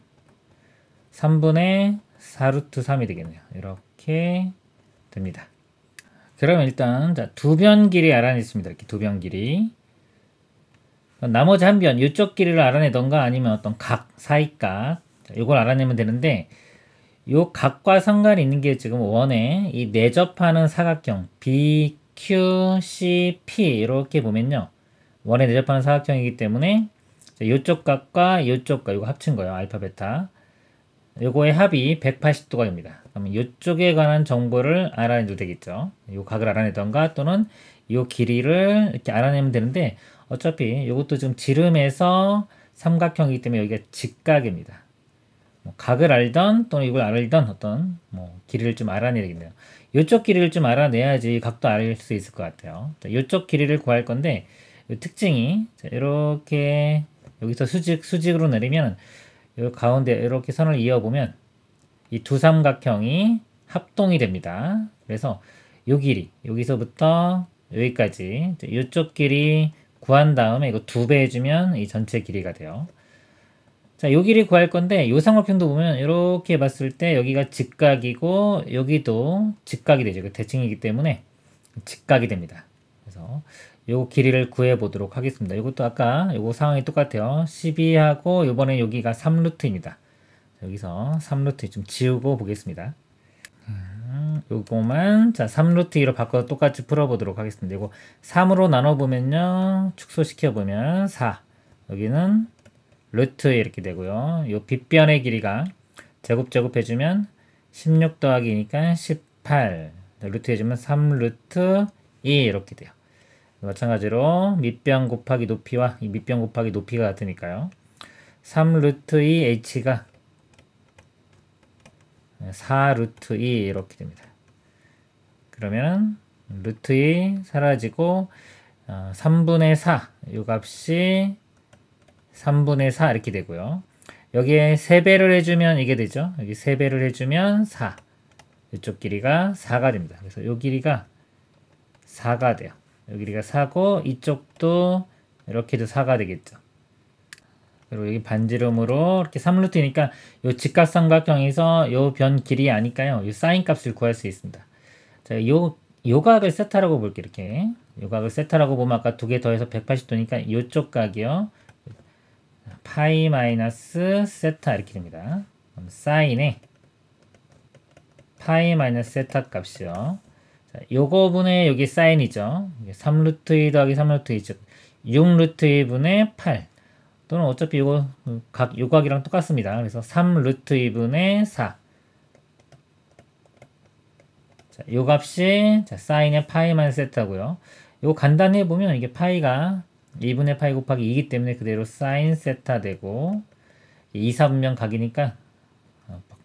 3분의 4루트 3이 되겠네요. 이렇게 됩니다. 그러면 일단 자, 두 변 길이 알아냈습니다. 이렇게 두 변 길이. 나머지 한 변, 이쪽 길이를 알아내던가 아니면 어떤 각, 사이각 이걸 알아내면 되는데 요 각과 상관이 있는 게 지금 원에 이 내접하는 사각형 BQCP 이렇게 보면요. 원에 내접하는 사각형이기 때문에 이쪽 각과 이쪽 각 이거 합친 거예요. 알파 베타. 요거의 합이 180도가 됩니다. 그러면 이쪽에 관한 정보를 알아내도 되겠죠. 요 각을 알아내던가 또는 요 길이를 이렇게 알아내면 되는데 어차피 이것도 지금 지름에서 삼각형이기 때문에 여기가 직각입니다. 뭐 각을 알던 또는 이걸 알던 어떤 뭐 길이를 좀 알아내야 되겠네요. 이쪽 길이를 좀 알아내야지 각도 알 수 있을 것 같아요. 자, 이쪽 길이를 구할 건데 특징이 이렇게 여기서 수직으로 내리면 이 가운데 이렇게 선을 이어보면 이 두 삼각형이 합동이 됩니다. 그래서 이 길이 여기서부터 여기까지 이쪽 길이 구한 다음에 이거 2배 해주면 이 전체 길이가 돼요. 자, 요 길이 구할 건데 요 삼각형도 보면 이렇게 봤을 때 여기가 직각이고 여기도 직각이 되죠. 그 대칭이기 때문에 직각이 됩니다. 그래서 요 길이를 구해 보도록 하겠습니다. 이것도 아까 요거 상황이 똑같아요. 12하고 요번에 여기가 3루트입니다. 여기서 3루트 좀 지우고 보겠습니다. 요거만 자 3루트 2로 바꿔서 똑같이 풀어보도록 하겠습니다. 이거 3으로 나눠보면요. 축소시켜보면 4 여기는 루트 이렇게 되고요. 요 빗변의 길이가 제곱 해주면 16 더하기니까 18 루트 해주면 3루트 2 이렇게 돼요. 마찬가지로 밑변 곱하기 높이와 이 밑변 곱하기 높이가 같으니까요. 3루트 2 h가 4루트 2 이렇게 됩니다. 그러면 루트 2 사라지고 3분의 4 이 값이 3분의 4 이렇게 되고요. 여기에 3배를 해주면 이게 되죠. 여기 3배를 해주면 4 이쪽 길이가 4가 됩니다. 그래서 이 길이가 4가 돼요. 여기 길이가 4고 이쪽도 이렇게도 4가 되겠죠. 그리고 여기 반지름으로 이렇게 3루트니까 요 직각삼각형에서 요 변 길이 아니까요. 요 사인 값을 구할 수 있습니다. 자, 요 각을 세타라고 볼게요. 이렇게 요 각을 세타라고 보면 아까 두 개 더해서 180도니까 요쪽 각이요. 파이 마이너스 세타 이렇게 됩니다. 그럼 사인에 파이 마이너스 세타 값이요. 자, 요거 분의 여기 사인이죠. 3루트 2 더하기 3루트 2죠. 6루트 2분의 8 또는 어차피 요거 요 각이랑 똑같습니다. 그래서 3루트 2분의 4 자, 요 값이 자, 사인의 파이 마이너스 세타고요. 요거 간단히 보면 이게 파이가 2분의 파이 곱하기 2이기 때문에 그대로 사인 세타 되고 2, 4분면 각이니까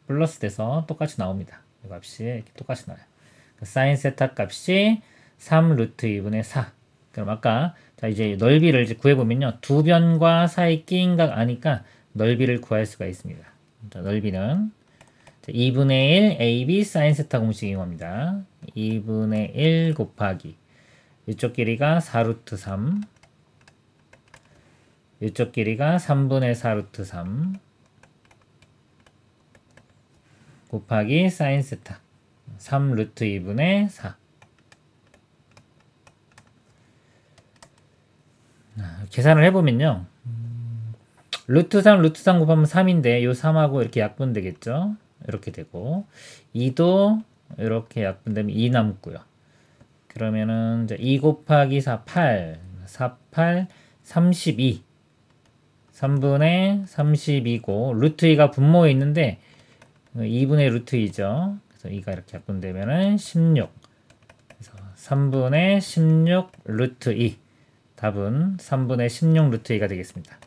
플러스 돼서 똑같이 나옵니다. 이 값이 이렇게 똑같이 나와요. 사인 세타 값이 3루트 2분의 4 그럼 아까 자 이제 넓이를 이제 구해보면요. 두 변과 사이 끼인 각 아니까 넓이를 구할 수가 있습니다. 자, 넓이는 2분의 1 AB 사인 세타 공식 이용합니다. 2분의 1 곱하기 이쪽 길이가 4루트 3 이쪽 길이가 3분의 4루트 3 곱하기 사인 세타 3 루트 2분의 4. 계산을 해보면요. 루트 3 곱하면 3인데 요 3하고 이렇게 약분되겠죠. 이렇게 되고 2도 이렇게 약분되면 2 남고요. 그러면은 이제 2 곱하기 4 8 4 8 32 3분의 32고 루트 2가 분모에 있는데 2분의 루트 2죠. 그래서 2가 이렇게 약분되면은 16. 그래서 3분의 16 루트 2. 답은 3분의 16 루트 2가 되겠습니다.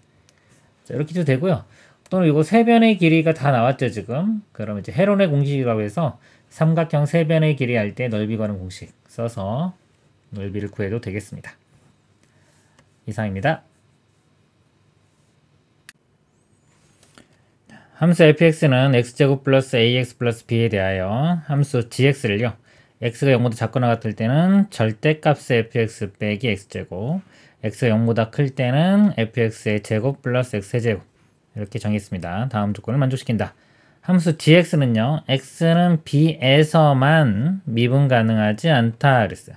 자, 이렇게 해도 되고요. 또는 이거 세변의 길이가 다 나왔죠, 지금. 그러면 이제 헤론의 공식이라고 해서 삼각형 세변의 길이 할 때 넓이 구하는 공식 써서 넓이를 구해도 되겠습니다. 이상입니다. 함수 fx는 x제곱 플러스 ax 플러스 b에 대하여 함수 gx를요. x가 0보다 작거나 같을 때는 절대값의 fx 빼기 x제곱, x가 0보다 클 때는 fx의 제곱 플러스 x제곱 이렇게 정했습니다. 다음 조건을 만족시킨다. 함수 gx는요. x는 b에서만 미분 가능하지 않다 그랬어요.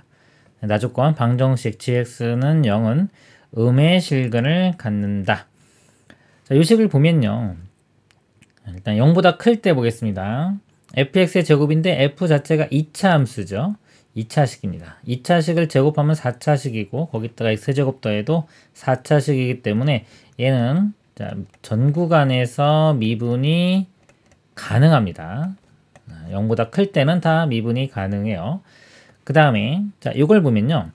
나조건 방정식 gx는 0은 음의 실근을 갖는다. 자, 이 식을 보면요. 일단 0보다 클 때 보겠습니다. fx의 제곱인데 f 자체가 2차 함수죠. 2차식입니다. 2차식을 제곱하면 4차식이고 거기다가 x제곱 더해도 4차식이기 때문에 얘는 전 구간에서 미분이 가능합니다. 0보다 클 때는 다 미분이 가능해요. 그 다음에 자 이걸 보면요.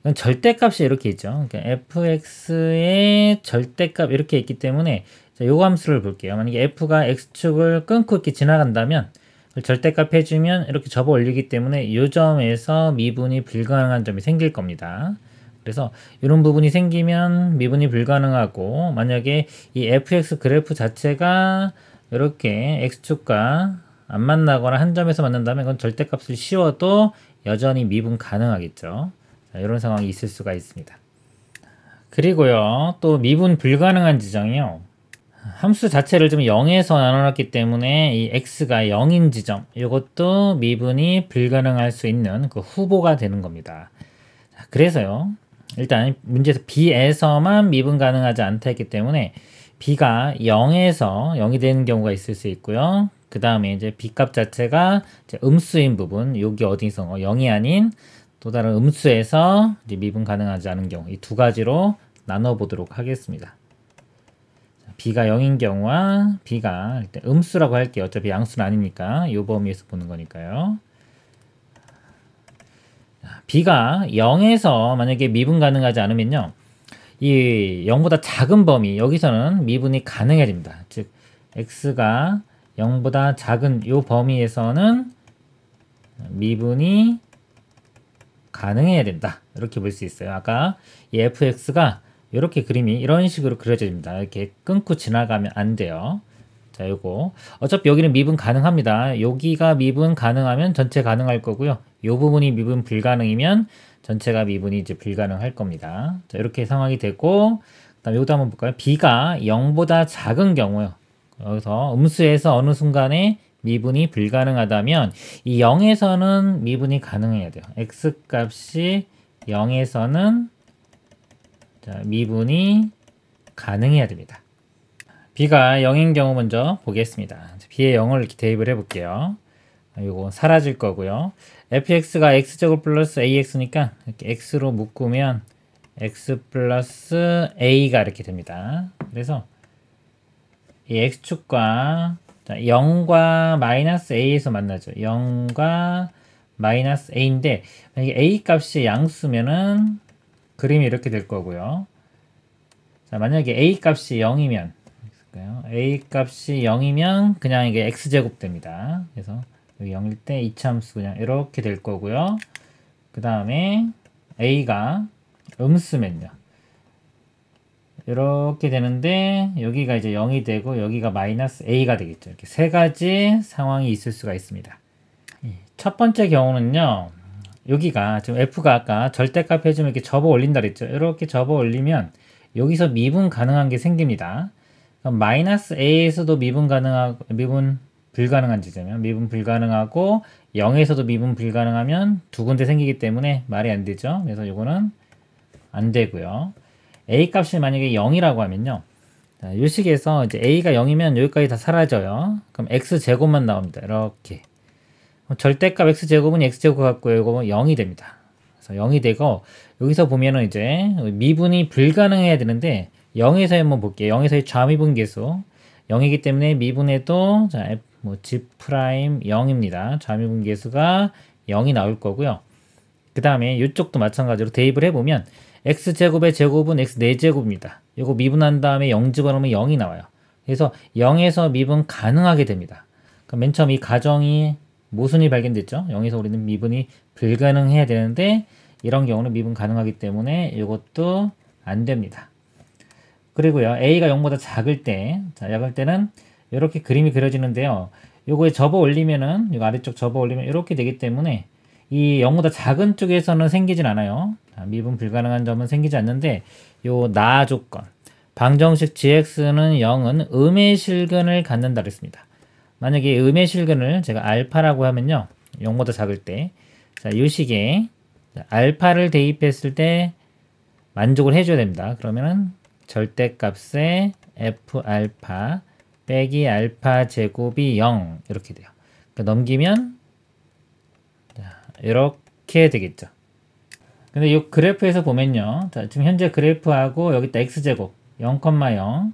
이건 절대값이 이렇게 있죠. 그러니까 fx의 절대값 이렇게 있기 때문에 자, 요 함수를 볼게요. 만약에 f가 x축을 끊고 이렇게 지나간다면 절대값 해주면 이렇게 접어 올리기 때문에 이 점에서 미분이 불가능한 점이 생길 겁니다. 그래서 이런 부분이 생기면 미분이 불가능하고 만약에 이 fx 그래프 자체가 이렇게 x축과 안 만나거나 한 점에서 만난다면 그건 절대값을 씌워도 여전히 미분 가능하겠죠. 자, 이런 상황이 있을 수가 있습니다. 그리고요 또 미분 불가능한 지점이요. 함수 자체를 좀 0에서 나눠놨기 때문에 이 x가 0인 지점 이것도 미분이 불가능할 수 있는 그 후보가 되는 겁니다. 자, 그래서요 일단 문제에서 b에서만 미분 가능하지 않다 했기 때문에 b가 0에서 0이 되는 경우가 있을 수 있고요. 그 다음에 이제 b값 자체가 이제 음수인 부분 여기 어디서 0이 아닌 또 다른 음수에서 이제 미분 가능하지 않은 경우 이 두 가지로 나눠 보도록 하겠습니다. b가 0인 경우와 b가 일단 음수라고 할게요. 어차피 양수는 아니니까 이 범위에서 보는 거니까요. b가 0에서 만약에 미분 가능하지 않으면요. 이 0보다 작은 범위 여기서는 미분이 가능해집니다. 즉 x가 0보다 작은 이 범위에서는 미분이 가능해야 된다. 이렇게 볼 수 있어요. 아까 이 fx가 이렇게 그림이 이런 식으로 그려집니다. 이렇게 끊고 지나가면 안 돼요. 자, 요거 어차피 여기는 미분 가능합니다. 여기가 미분 가능하면 전체 가능할 거고요. 요 부분이 미분 불가능이면 전체가 미분이 이제 불가능할 겁니다. 자, 이렇게 상황이 되고 그다음 요것도 한번 볼까요? b가 0보다 작은 경우요. 여기서 음수에서 어느 순간에 미분이 불가능하다면 이 0에서는 미분이 가능해야 돼요. x값이 0에서는 자, 미분이 가능해야 됩니다. b가 0인 경우 먼저 보겠습니다. b에 0을 이렇게 대입을 해볼게요. 이거 사라질 거고요. fx가 x제곱 플러스 ax니까 이렇게 x로 묶으면 x 플러스 a가 이렇게 됩니다. 그래서 이 x축과 0과 마이너스 a에서 만나죠. 0과 마이너스 a인데 만약에 a 값이 양수면은 그림이 이렇게 될 거고요. 자, 만약에 a 값이 0이면 a 값이 0이면 그냥 이게 x제곱 됩니다. 그래서 여기 0일 때 이차함수 그냥 이렇게 될 거고요. 그 다음에 a가 음수면요. 이렇게 되는데 여기가 이제 0이 되고 여기가 마이너스 a가 되겠죠. 이렇게 세 가지 상황이 있을 수가 있습니다. 첫 번째 경우는요. 여기가 지금 f가 아까 절대값 해주면 이렇게 접어 올린다 그랬죠. 이렇게 접어 올리면 여기서 미분 가능한 게 생깁니다. 그럼 마이너스 a에서도 미분 가능하고 미분 불가능한 지점이면 미분 불가능하고 0에서도 미분 불가능하면 두 군데 생기기 때문에 말이 안 되죠. 그래서 이거는 안 되고요. a 값이 만약에 0이라고 하면요. 자, 이 식에서 이제 a가 0이면 여기까지 다 사라져요. 그럼 x제곱만 나옵니다. 이렇게. 절대값 x제곱은 x제곱 같고요. 이거 0이 됩니다. 그래서 0이 되고 여기서 보면은 이제 미분이 불가능해야 되는데 0에서 한번 볼게요. 0에서의 좌미분 계수 0이기 때문에 미분해도 자, g 프라임 0입니다. 좌미분 계수가 0이 나올 거고요. 그 다음에 이쪽도 마찬가지로 대입을 해보면 x제곱의 제곱은 x 4제곱입니다. 이거 미분한 다음에 0 집어넣으면 0이 나와요. 그래서 0에서 미분 가능하게 됩니다. 그럼 맨 처음 이 가정이 모순이 발견됐죠. 0에서 우리는 미분이 불가능해야 되는데 이런 경우는 미분 가능하기 때문에 이것도 안 됩니다. 그리고요. a가 0보다 작을 때, 자, 작을 때는 이렇게 그림이 그려지는데요. 요거에 접어 올리면은, 요 아래쪽 접어 올리면 이렇게 되기 때문에 이 0보다 작은 쪽에서는 생기진 않아요. 자, 미분 불가능한 점은 생기지 않는데 요 나 조건. 방정식 gx는 0은 음의 실근을 갖는다 그랬습니다. 만약에 음의 실근을 제가 알파라고 하면요. 0보다 작을 때. 자, 이 식에 알파를 대입했을 때 만족을 해줘야 됩니다. 그러면은 절대값에 f 알파 빼기 알파 제곱이 0 이렇게 돼요. 그러니까 넘기면 이렇게 되겠죠. 근데 이 그래프에서 보면요. 자, 지금 현재 그래프하고 여기다 x제곱 0,0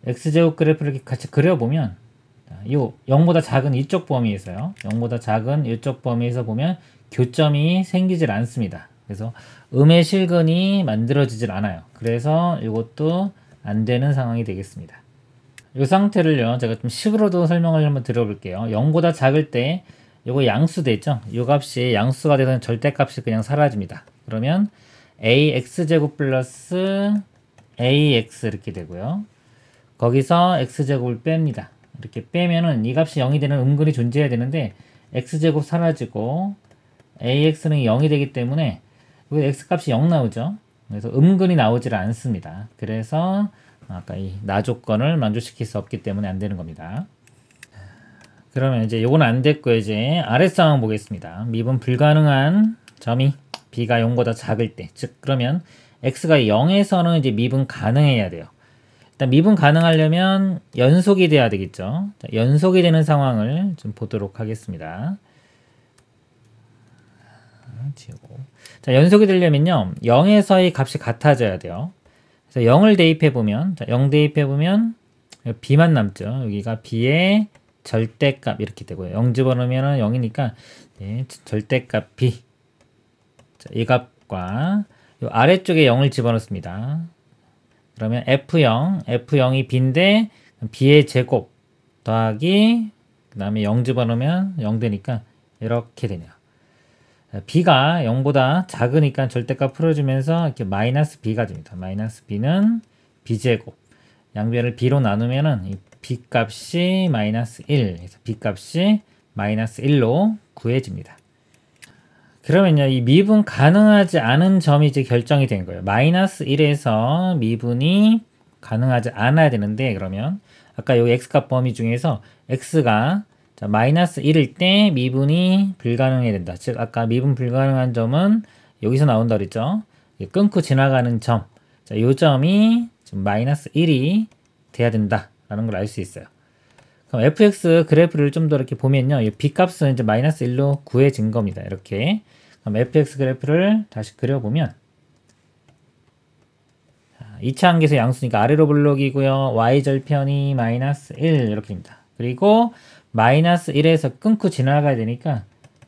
x제곱 그래프를 이렇게 같이 그려보면 이 0보다 작은 이쪽 범위에서요. 0보다 작은 이쪽 범위에서 보면 교점이 생기질 않습니다. 그래서 음의 실근이 만들어지질 않아요. 그래서 이것도 안 되는 상황이 되겠습니다. 이 상태를요. 제가 좀 식으로도 설명을 한번 드려볼게요. 0보다 작을 때 요거 양수돼 있죠? 요 값이 양수가 돼서 절대값이 그냥 사라집니다. 그러면 ax제곱 플러스 ax 이렇게 되고요. 거기서 x제곱을 뺍니다. 이렇게 빼면은 이 값이 0이 되는 음근이 존재해야 되는데 x제곱 사라지고 ax는 0이 되기 때문에 여기 x값이 0 나오죠. 그래서 음근이 나오질 않습니다. 그래서 아까 이 나 조건을 만족시킬 수 없기 때문에 안 되는 겁니다. 그러면 이제 요건 안 됐고 이제 아래 상황 보겠습니다. 미분 불가능한 점이 b가 0보다 작을 때, 즉 그러면 x가 0에서는 이제 미분 가능해야 돼요. 일단 미분 가능하려면 연속이 돼야 되겠죠. 자, 연속이 되는 상황을 좀 보도록 하겠습니다. 자, 연속이 되려면요. 0에서의 값이 같아져야 돼요. 그래서 0을 대입해보면, 자, 0 대입해보면 b만 남죠. 여기가 b의 절대값 이렇게 되고요. 0 집어넣으면 0이니까 네, 절대값 b. 자, 이 값과 요 아래쪽에 0을 집어넣습니다. 그러면 f0이 b인데 b의 제곱 더하기 그 다음에 0 집어넣으면 0 되니까 이렇게 되네요. b가 0보다 작으니까 절대값 풀어주면서 이렇게 마이너스 b가 됩니다. 마이너스 b는 b제곱. 양변을 b로 나누면은 이 b 값이 마이너스 1. 그래서 b 값이 마이너스 1로 구해집니다. 그러면요, 이 미분 가능하지 않은 점이 이제 결정이 된 거예요. 마이너스 1에서 미분이 가능하지 않아야 되는데, 그러면 아까 여기 x값 범위 중에서 x가 자, 마이너스 1일 때 미분이 불가능해야 된다. 즉 아까 미분 불가능한 점은 여기서 나온다 그랬죠. 끊고 지나가는 점. 자, 요 점이 지금 마이너스 1이 돼야 된다라는 걸 알 수 있어요. 그럼 fx 그래프를 좀 더 이렇게 보면요. 이 b값은 이제 마이너스 1로 구해진 겁니다. 이렇게. 그럼 fx 그래프를 다시 그려보면 2차 함계수 양수니까 아래로 블록이고요. y절편이 마이너스 1 이렇게 됩니다. 그리고 마이너스 1에서 끊고 지나가야 되니까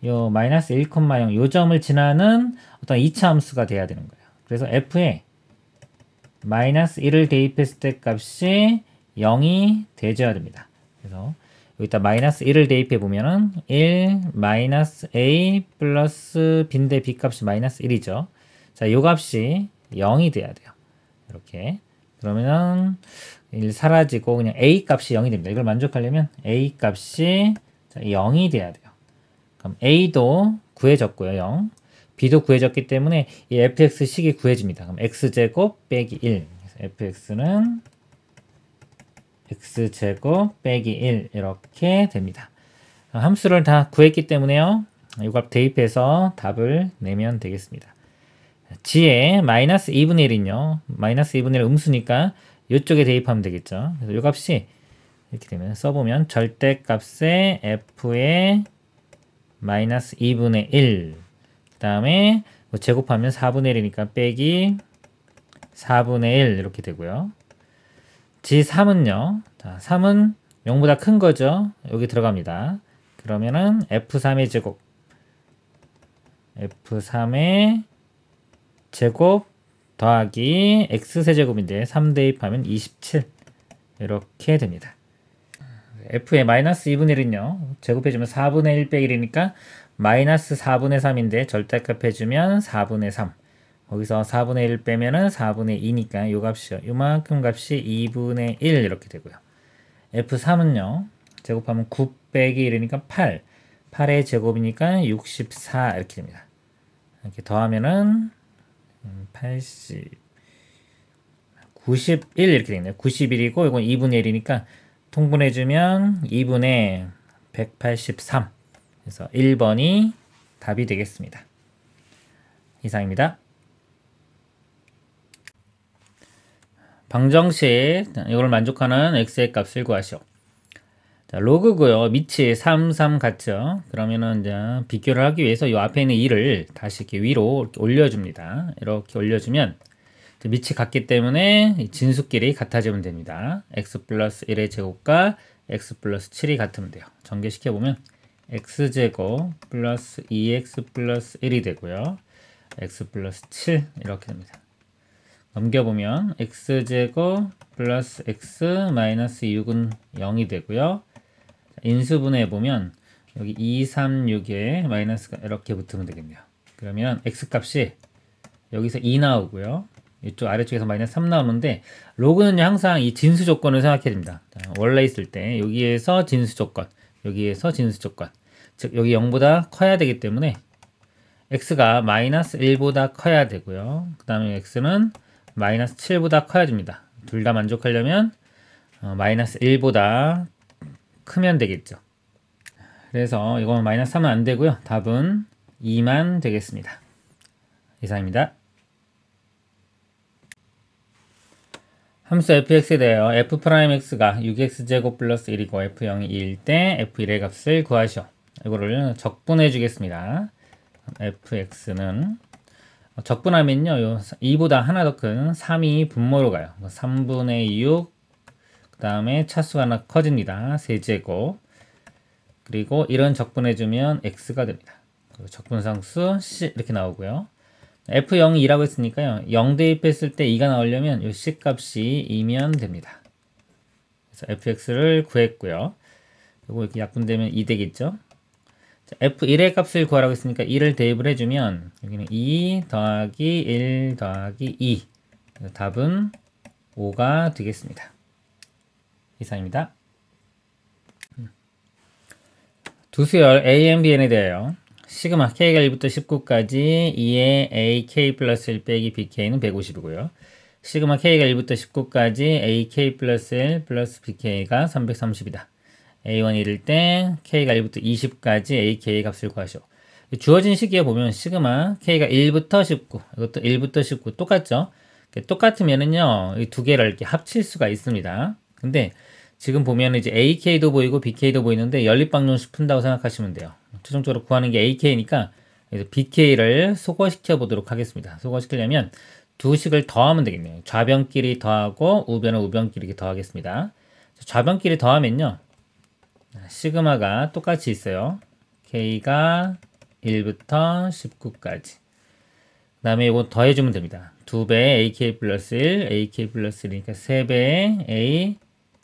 요 마이너스 1,0 요 점을 지나는 어떤 2차 함수가 돼야 되는 거예요. 그래서 f에 마이너스 1을 대입했을 때 값이 0이 돼줘야 됩니다. 그래서 여기다 마이너스 1을 대입해 보면은 1 마이너스 a 플러스 b인데 b 값이 마이너스 1이죠. 자, 요 값이 0이 돼야 돼요. 이렇게. 그러면은 1 사라지고 그냥 a 값이 0이 됩니다. 이걸 만족하려면 a 값이 0이 돼야 돼요. 그럼 a도 구해졌고요. 0. b도 구해졌기 때문에 이 fx식이 구해집니다. 그럼 x제곱 빼기 1. 그래서 fx는 x제곱 빼기 1 이렇게 됩니다. 함수를 다 구했기 때문에요. 이 값 대입해서 답을 내면 되겠습니다. g에 마이너스 2분의 1은요. 마이너스 2분의 1 음수니까 이쪽에 대입하면 되겠죠. 그래서 이 값이 이렇게 되면 써보면 절대값의 f의 마이너스 2분의 1 그 다음에 제곱하면 4분의 1이니까 빼기 4분의 1 이렇게 되고요. g3은요. 자, 3은 0보다 큰 거죠. 여기 들어갑니다. 그러면은 f3의 제곱 f3의 제곱 더하기 x세제곱인데 3 대입하면 27 이렇게 됩니다. f의 마이너스 2분의 1은요. 제곱해주면 4분의 1 빼기 1이니까 마이너스 4분의 3인데 절대값 해주면 4분의 3 거기서 4분의 1 빼면은 4분의 2니까 요 값이요. 요만큼 값이 2분의 1 이렇게 되고요. f3은요. 제곱하면 9 빼기 1이니까 8 8의 제곱이니까 64 이렇게 됩니다. 이렇게 더하면은 80 91 이렇게 되겠네요. 91이고 이건 2분의 1이니까 통분해주면 2분의 183 그래서 1번이 답이 되겠습니다. 이상입니다. 방정식 이걸 만족하는 x의 값을 구하시오. 자, 로그고요. 밑이 3, 3 같죠? 그러면은 이제 비교를 하기 위해서 이 앞에 있는 2를 다시 이렇게 위로 이렇게 올려줍니다. 이렇게 올려주면 밑이 같기 때문에 진수끼리 같아지면 됩니다. x 플러스 1의 제곱과 x 플러스 7이 같으면 돼요. 전개시켜보면 x제곱 플러스 2x 플러스 1이 되고요. x 플러스 7 이렇게 됩니다. 넘겨보면 x제곱 플러스 x 마이너스 6은 0이 되고요. 인수분해해보면 여기 2, 3, 6에 마이너스가 이렇게 붙으면 되겠네요. 그러면 x값이 여기서 2 나오고요. 이쪽 아래쪽에서 마이너스 3 나오는데 로그는 항상 이 진수 조건을 생각해야 됩니다. 원래 있을 때 여기에서 진수 조건, 여기에서 진수 조건 즉 여기 0보다 커야 되기 때문에 x가 마이너스 1보다 커야 되고요. 그 다음에 x는 마이너스 7보다 커야 됩니다. 둘 다 만족하려면 마이너스 1보다 크면 되겠죠. 그래서 이건 마이너스 3은 안 되고요. 답은 2만 되겠습니다. 이상입니다. 함수 fx에 대하여 f'x가 6x제곱 플러스 1이고 f0이 2일 때 f1의 값을 구하시오. 이거를 적분해 주겠습니다. fx는 적분하면요 2보다 하나 더 큰 3이 분모로 가요. 3분의 6 그 다음에 차수가 하나 커집니다. 세제곱 그리고 이런 적분해주면 x가 됩니다. 적분상수 c 이렇게 나오고요. f0이 2라고 했으니까요. 0 대입했을 때 2가 나오려면 이 c 값이 2면 됩니다. 그래서 fx를 구했고요. 이거 이렇게 약분되면 2 되겠죠. 자, f1의 값을 구하라고 했으니까 2를 대입을 해주면 여기는 2 더하기 1 더하기 2 답은 5가 되겠습니다. 이상입니다. 두 수열 a, bn에 대하여 시그마 k가 1부터 19까지 2의 ak 플러스 1 빼기 bk는 150이고요. 시그마 k가 1부터 19까지 ak 플러스 1 플러스 bk가 330이다. a1 이를 때 k가 1부터 20까지 ak의 값을 구하시오. 주어진 식기에 보면 시그마 k가 1부터 19 이것도 1부터 19 똑같죠? 똑같으면은요 이 두 개를 이렇게 합칠 수가 있습니다. 근데 지금 보면 이제 ak도 보이고 bk도 보이는데 연립방정식 푼다고 생각하시면 돼요. 최종적으로 구하는 게 ak니까 bk를 소거시켜 보도록 하겠습니다. 소거시키려면 두 식을 더하면 되겠네요. 좌변끼리 더하고 우변은 우변끼리 이렇게 더하겠습니다. 좌변끼리 더하면요 시그마가 똑같이 있어요. k가 1부터 19까지 그 다음에 이거 더해주면 됩니다. 2배 ak 플러스 1 ak 플러스 1이니까 3배의 a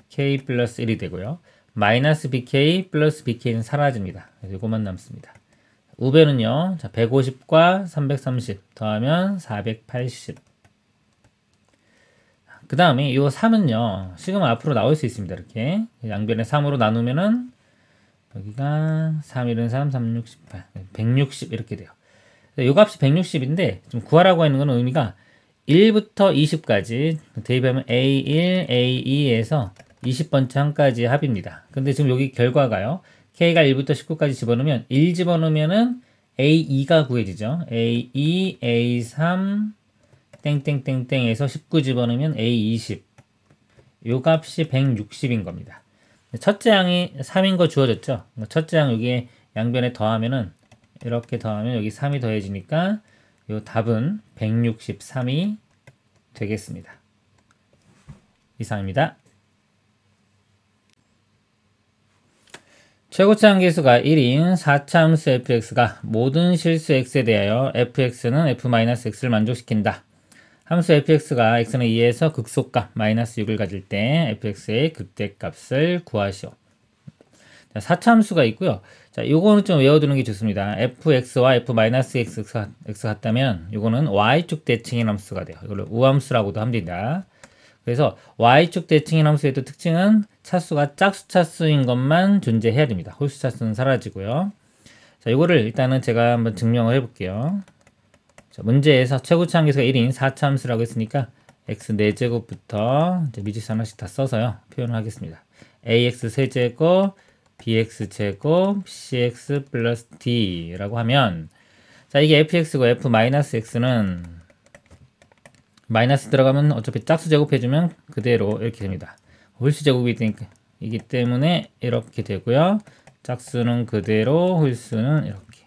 k 플러스 1이 되고요. 마이너스 bk 플러스 bk는 사라집니다. 그래서 이것만 남습니다. 우변은요. 자, 150과 330 더하면 480. 그 다음에 이 3은요. 시그마 앞으로 나올 수 있습니다. 이렇게 양변에 3으로 나누면은 여기가 3, 1은 3, 3, 6, 18, 160 이렇게 돼요. 이 값이 160인데 좀 구하라고 하는 건 의미가 1부터 20까지 대입하면 A1, A2에서 20번째 항까지 합입니다. 근데 지금 여기 결과가요. K가 1부터 19까지 집어넣으면 1 집어넣으면은 A2가 구해지죠. A2, A3, 땡땡땡땡에서 19 집어넣으면 A20. 요 값이 160인 겁니다. 첫째 항이 3인 거 주어졌죠. 첫째 항 여기에 양변에 더하면은 이렇게 더하면 여기 3이 더해지니까 요 답은 163이 되겠습니다. 이상입니다. 최고차 함계수가 1인 4차함수 fx가 모든 실수 x에 대하여 fx는 f-x를 만족시킨다. 함수 fx가 x는 2에서 극소값 마이너스 6을 가질 때 fx의 극대값을 구하시오. 자, 4차 함수가 있고요. 자, 요거는 좀 외워두는 게 좋습니다. fx와 f-x가 같다면 요거는 y축 대칭인 함수가 돼요. 이걸 우함수라고도 합니다. 그래서 y축 대칭인 함수의 또 특징은 차수가 짝수 차수인 것만 존재해야 됩니다. 홀수 차수는 사라지고요. 자, 이거를 일단은 제가 한번 증명을 해볼게요. 자, 문제에서 최고차 함계수가 1인 4차 함수라고 했으니까 x 4제곱부터 이제 미지수 하나씩 다 써서요. 표현을 하겠습니다. ax 세제곱, bx 제곱, cx 플러스 d라고 하면 자, 이게 fx고 f-x는 마이너스 들어가면 어차피 짝수 제곱해주면 그대로 이렇게 됩니다. 홀수 제곱이 이기 때문에 이렇게 되고요. 짝수는 그대로, 홀수는 이렇게.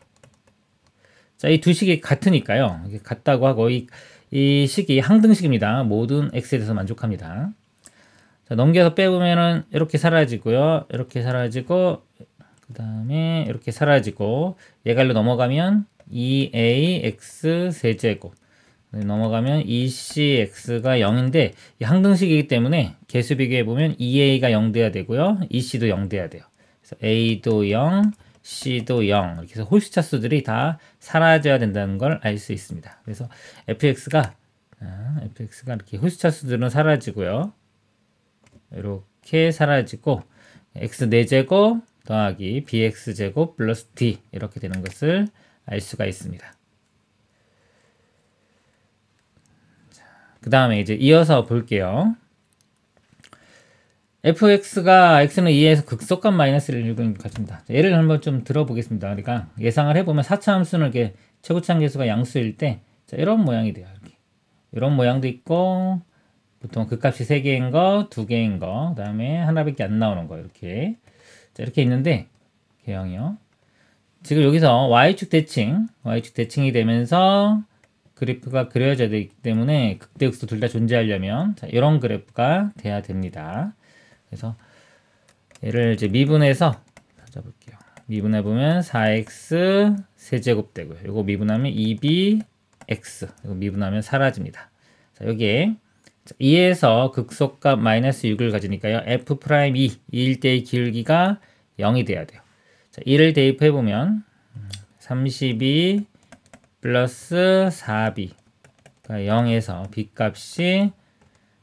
자, 이 두 식이 같으니까요. 이게 같다고 하고 이 식이 항등식입니다. 모든 x에 대해서 만족합니다. 자, 넘겨서 빼보면은 이렇게 사라지고요. 이렇게 사라지고 그 다음에 이렇게 사라지고 얘갈로 넘어가면 2ax 세제곱 넘어가면 2cx가 0인데 이 항등식이기 때문에 개수 비교해보면 2a가 0 돼야 되고요. 2c도 0 돼야 돼요. 그래서 a도 0, c도 0 이렇게 해서 홀수 차수들이 다 사라져야 된다는 걸 알 수 있습니다. 그래서 fx가 이렇게 홀수 차수들은 사라지고요. 이렇게 사라지고 x 4제곱 더하기 bx제곱 플러스 d 이렇게 되는 것을 알 수가 있습니다. 그 다음에 이제 이어서 볼게요. fx가 x는 2에서 극소값 마이너스 1을 가집니다. 예를 한번 좀 들어보겠습니다. 그러니까 예상을 해보면 4차 함수는 이렇게 최고차 함계수가 양수일 때 자, 이런 모양이 돼요. 이렇게. 이런 모양도 있고 보통 극값이 3개인 거, 2개인 거, 그 다음에 하나밖에 안 나오는 거 이렇게 자, 이렇게 있는데 개형이요. 지금 여기서 y축 대칭이 되면서 그래프가 그려져야 되기 때문에 극대극소 둘 다 존재하려면 자, 이런 그래프가 돼야 됩니다. 그래서 얘를 이제 미분해서 찾아볼게요. 미분해 보면 4x 세제곱 되고요. 이거 미분하면 2bx 이거 미분하면 사라집니다. 자, 여기에 2에서 극소값 마이너스 6을 가지니까요. f'2 2일 때의 기울기가 0이 돼야 돼요. 자, 2를 대입해 보면 32 플러스 4b가 0에서 b값이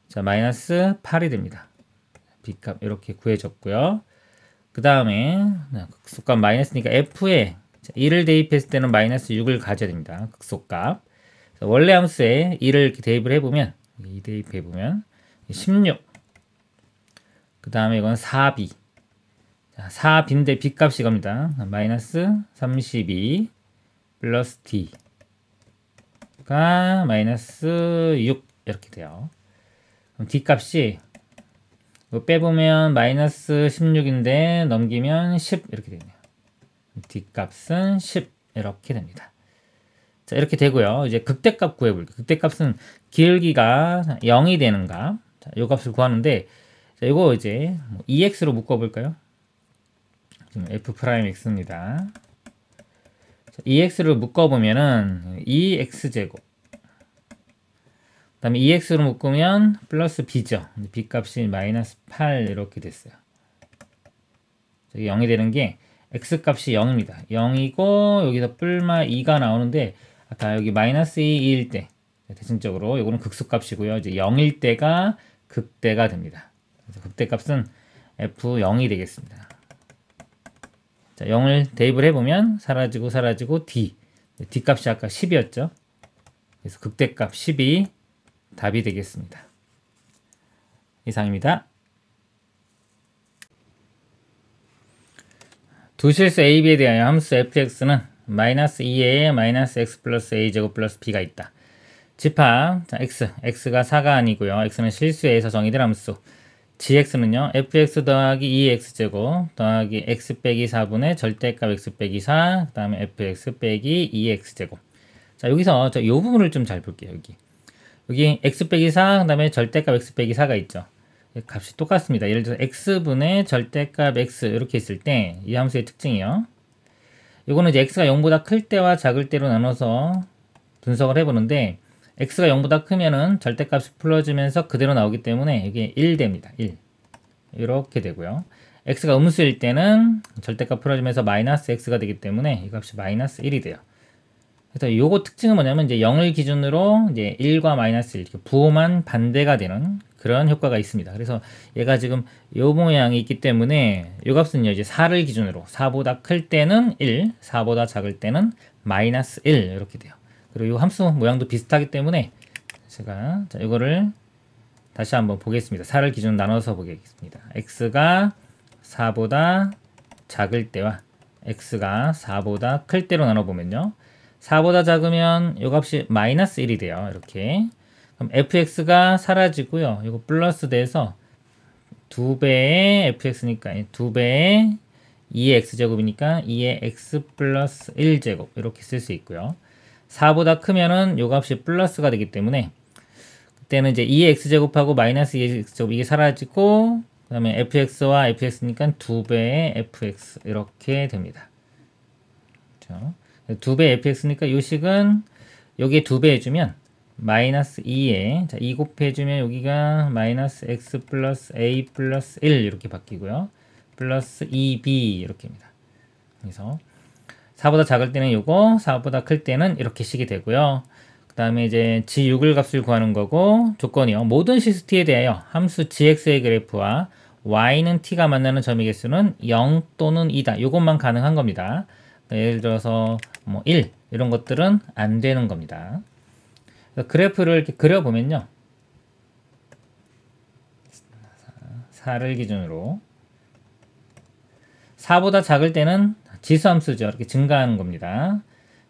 자, 마이너스 8이 됩니다. b값 이렇게 구해졌고요. 그 다음에 극소값 마이너스니까 f에 1을 대입했을 때는 마이너스 6을 가져야 됩니다. 극소값. 원래 함수에 1을 이렇게 대입을 해보면 2 대입해보면 16. 그 다음에 이건 4b. 자, 4b인데 b값이 이겁니다. 마이너스 32 플러스 d. 가 마이너스 6 이렇게 돼요. 그럼 d 값이 이거 빼보면 마이너스 16인데 넘기면 10 이렇게 되네요. d 값은 10 이렇게 됩니다. 자, 이렇게 되고요. 이제 극대값 구해볼게요. 극대값은 기울기가 0이 되는 값. 자, 요 값을 구하는데 자, 이거 이제 2x로 묶어볼까요? 지금 f'x입니다. 2x를 묶어보면은 2x제곱 그 다음에 2x로 묶으면 플러스 b죠. b값이 마이너스 8 이렇게 됐어요. 저기 0이 되는 게 x값이 0입니다. 0이고 여기서 뿔마 2가 나오는데 아까 여기 마이너스 2일 때 대칭적으로 이거는 극소값이고요. 이제 0일 때가 극대가 됩니다. 그래서 극대값은 f0이 되겠습니다. 자, 0을 대입을 해보면 사라지고 d 값이 아까 10이었죠. 그래서 극대값 10이 답이 되겠습니다. 이상입니다. 두 실수 a, b에 대하여 함수 fx는 마이너스 2에 마이너스 x 플러스 a제곱 플러스 b가 있다. 집합, 자, x가 4가 아니고요. x는 실수에서 정의된 함수. gx는요, fx 더하기 2x제곱 더하기 x 빼기 4분의 절대값 x 빼기 4, 그 다음에 fx 빼기 2x제곱. 자, 여기서 이 부분을 좀 잘 볼게요. 여기 x 빼기 4, 그 다음에 절대값 x 빼기 4가 있죠. 값이 똑같습니다. 예를 들어서 x분의 절대값 x 이렇게 있을 때 이 함수의 특징이요. 이거는 이제 x가 0보다 클 때와 작을 때로 나눠서 분석을 해보는데, x가 0보다 크면은 절대값이 풀어지면서 그대로 나오기 때문에 이게 1 됩니다. 1. 이렇게 되고요. x가 음수일 때는 절대값 풀어지면서 마이너스 x가 되기 때문에 이 값이 마이너스 1이 돼요. 그래서 요거 특징은 뭐냐면 이제 0을 기준으로 이제 1과 마이너스 1 이렇게 부호만 반대가 되는 그런 효과가 있습니다. 그래서 얘가 지금 요 모양이 있기 때문에 요 값은요 이제 4를 기준으로 4보다 클 때는 1, 4보다 작을 때는 마이너스 1 이렇게 돼요. 그리고 이 함수 모양도 비슷하기 때문에 제가 자 이거를 다시 한번 보겠습니다. 4를 기준으로 나눠서 보겠습니다. x가 4보다 작을 때와 x가 4보다 클 때로 나눠보면요. 4보다 작으면 이 값이 마이너스 1이 돼요. 이렇게. 그럼 fx가 사라지고요. 이거 플러스 돼서 2배의 fx니까 2배의 2의 x제곱이니까 2의 x 플러스 1제곱 이렇게 쓸 수 있고요. 4보다 크면은 이 값이 플러스가 되기 때문에 그때는 이제 2의 x제곱하고 마이너스 2의 x제곱 이게 사라지고 그 다음에 fx와 fx니까 2배의 fx 이렇게 됩니다. 그렇죠? 2배 fx니까 이 식은 여기에 2배 해주면 마이너스 2에 자, 2 곱해주면 여기가 마이너스 x 플러스 a 플러스 1 이렇게 바뀌고요. 플러스 2b 이렇게입니다. 그래서 4보다 작을 때는 요거 4보다 클 때는 이렇게 식이 되고요. 그 다음에 이제 g6을 값을 구하는 거고 조건이요. 모든 실수 t에 대하여 함수 gx의 그래프와 y는 t가 만나는 점의 개수는 0 또는 2다. 요것만 가능한 겁니다. 예를 들어서 뭐 1 이런 것들은 안 되는 겁니다. 그래프를 이렇게 그려보면요. 4를 기준으로 4보다 작을 때는 지수함수죠. 이렇게 증가하는 겁니다.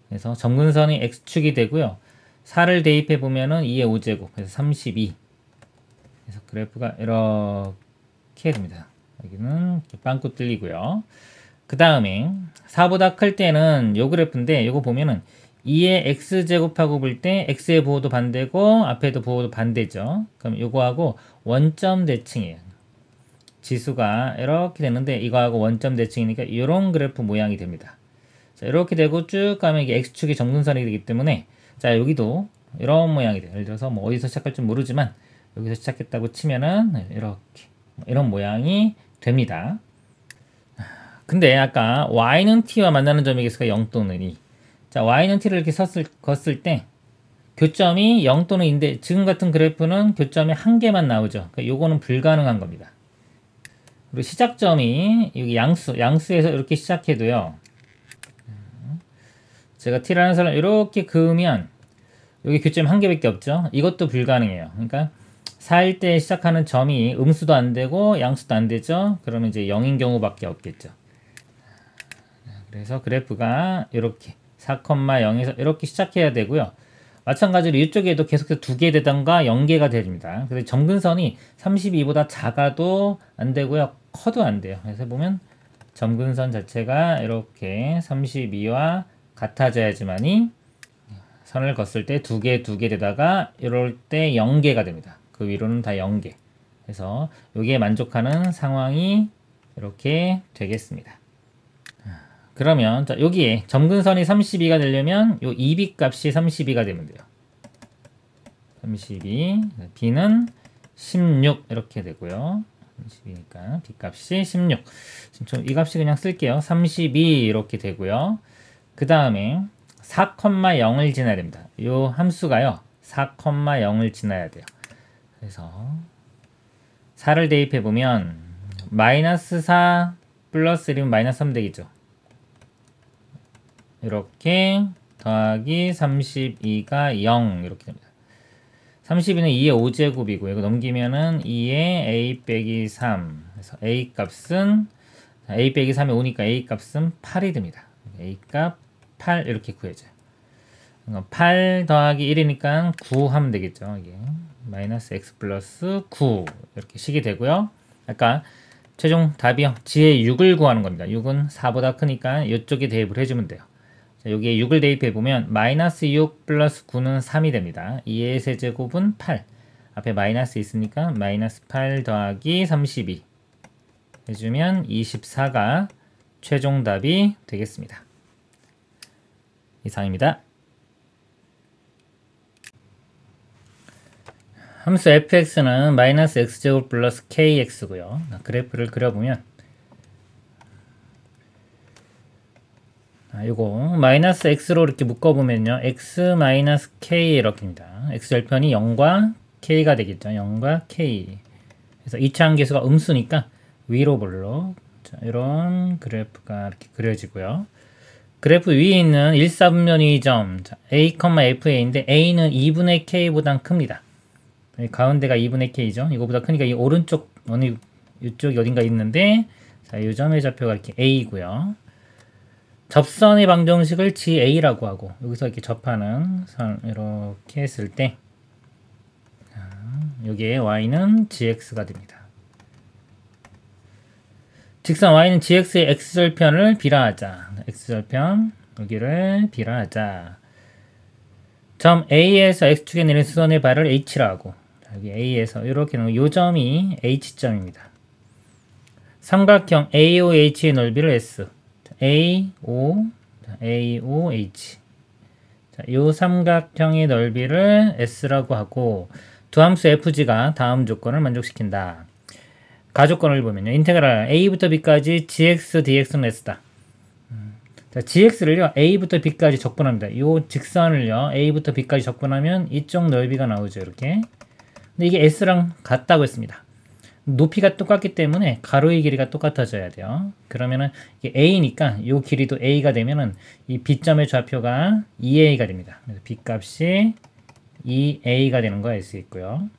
그래서 점근선이 x축이 되고요. 4를 대입해 보면은 2의 5제곱 그래서 32. 그래서 그래프가 이렇게 됩니다. 여기는 빵꾸 뚫리고요. 그 다음에 4보다 클 때는 요 그래프인데 요거 보면은 2의 x제곱하고 볼 때 x의 부호도 반대고 앞에도 부호도 반대죠. 그럼 요거하고 원점 대칭이에요. 지수가 이렇게 되는데 이거하고 원점 대칭이니까 이런 그래프 모양이 됩니다. 자, 이렇게 되고 쭉 가면 이게 x축이 점근선이 되기 때문에 자 여기도 이런 모양이 돼요. 예를 들어서 뭐 어디서 시작할지 모르지만 여기서 시작했다고 치면은 이렇게 이런 모양이 됩니다. 근데 아까 y는 t와 만나는 점의 개수가 0 또는 2. 자, y는 t를 이렇게 걷을 때 교점이 0 또는 2인데 지금 같은 그래프는 교점이 한 개만 나오죠. 그러니까 요거는 불가능한 겁니다. 그리고 시작점이 여기 양수에서 이렇게 시작해도요. 제가 t라는 선을 이렇게 그으면 여기 교점이 한 개밖에 없죠. 이것도 불가능해요. 그러니까 4일 때 시작하는 점이 음수도 안 되고 양수도 안 되죠. 그러면 이제 0인 경우밖에 없겠죠. 그래서 그래프가 이렇게 4,0에서 이렇게 시작해야 되고요. 마찬가지로 이쪽에도 계속해서 2개 되던가 0개가 됩니다. 그래서 점근선이 32보다 작아도 안 되고요. 커도 안 돼요. 그래서 보면 점근선 자체가 이렇게 32와 같아져야지만이 선을 걷을 때 2개 되다가 이럴 때 0개가 됩니다. 그 위로는 다 0개. 그래서 여기에 만족하는 상황이 이렇게 되겠습니다. 그러면 자, 여기에 점근선이 32가 되려면 요 2b 값이 32가 되면 돼요. 32, b는 16 이렇게 되고요. 32니까 b 값이 16. 지금 이 값이 그냥 쓸게요. 32 이렇게 되고요. 그 다음에 4,0을 지나야 됩니다. 요 함수가요. 4,0을 지나야 돼요. 그래서 4를 대입해 보면 마이너스 4 플러스 1이면 마이너스 3 되겠죠. 이렇게 더하기 32가 0 이렇게 됩니다. 32는 2의 5제곱이고 이거 넘기면은 2의 a 빼기 3 그래서 a 값은 a 빼기 3이 5니까 a 값은 8이 됩니다. a 값 8 이렇게 구해져요. 8 더하기 1이니까 9 하면 되겠죠. 이게 마이너스 x 플러스 9 이렇게 식이 되고요. 아까 최종 답이요. 지의 6을 구하는 겁니다. 6은 4보다 크니까 이쪽에 대입을 해주면 돼요. 자, 여기에 6을 대입해보면 마이너스 6 플러스 9는 3이 됩니다. 2의 세제곱은 8. 앞에 마이너스 있으니까 마이너스 8 더하기 32 해주면 24가 최종 답이 되겠습니다. 이상입니다. 함수 fx는 마이너스 x제곱 플러스 kx고요. 그래프를 그려보면 이거 마이너스 x로 이렇게 묶어보면요. x 마이너스 k 이렇게입니다. x절편이 0과 k가 되겠죠. 0과 k. 그래서 이차함계수가 음수니까 위로 볼록 이런 그래프가 이렇게 그려지고요. 그래프 위에 있는 1, 4분면의 점 a, fa인데 a는 2분의 k보다 큽니다. 가운데가 2분의 k죠. 이거보다 크니까 이 오른쪽 어느 이쪽이 어딘가 있는데 자, 이 점의 좌표가 이렇게 a고요. 접선의 방정식을 GA라고 하고 여기서 이렇게 접하는 선 이렇게 했을 때 여기에 y는 gx가 됩니다. 직선 y는 gx의 x절편을 비라하자. x절편 여기를 비라하자. 점 A에서 x축에 내린 수선의 발을 h라 하고 여기 A에서 이렇게 놓은 이 점이 h점입니다. 삼각형 AOH의 넓이를 S AOH 자, 이 삼각형의 넓이를 S라고 하고 두 함수 FG가 다음 조건을 만족시킨다. 가조건을 보면요. 인테그랄 A부터 B까지 GX, DX는 S다. 자, GX를요, A부터 B까지 적분합니다. 이 직선을요, A부터 B까지 적분하면 이쪽 넓이가 나오죠, 이렇게. 근데 이게 S랑 같다고 했습니다. 높이가 똑같기 때문에 가로의 길이가 똑같아져야 돼요. 그러면은 이게 A니까 이 길이도 A가 되면은 이 B점의 좌표가 2A가 됩니다. 그래서 B 값이 2A가 되는 거 알 수 있고요.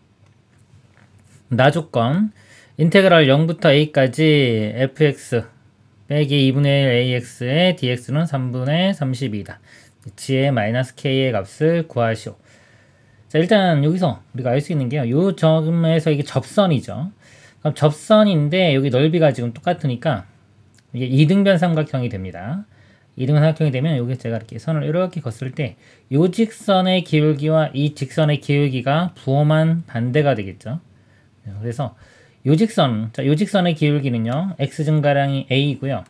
나조건 인테그랄 0부터 A까지 fx 빼기 2분의 1 ax의 dx는 3분의 32다. g의 마이너스 k의 값을 구하시오. 자, 일단 여기서 우리가 알 수 있는 게요. 요 점에서 이게 접선이죠. 그럼 접선인데 여기 넓이가 지금 똑같으니까 이게 이등변 삼각형이 됩니다. 이등변 삼각형이 되면 여기 제가 이렇게 선을 이렇게 걷을 때 요 직선의 기울기와 이 직선의 기울기가 부호만 반대가 되겠죠. 그래서 요 직선, 자, 요 직선의 기울기는요, x 증가량이 a이고요.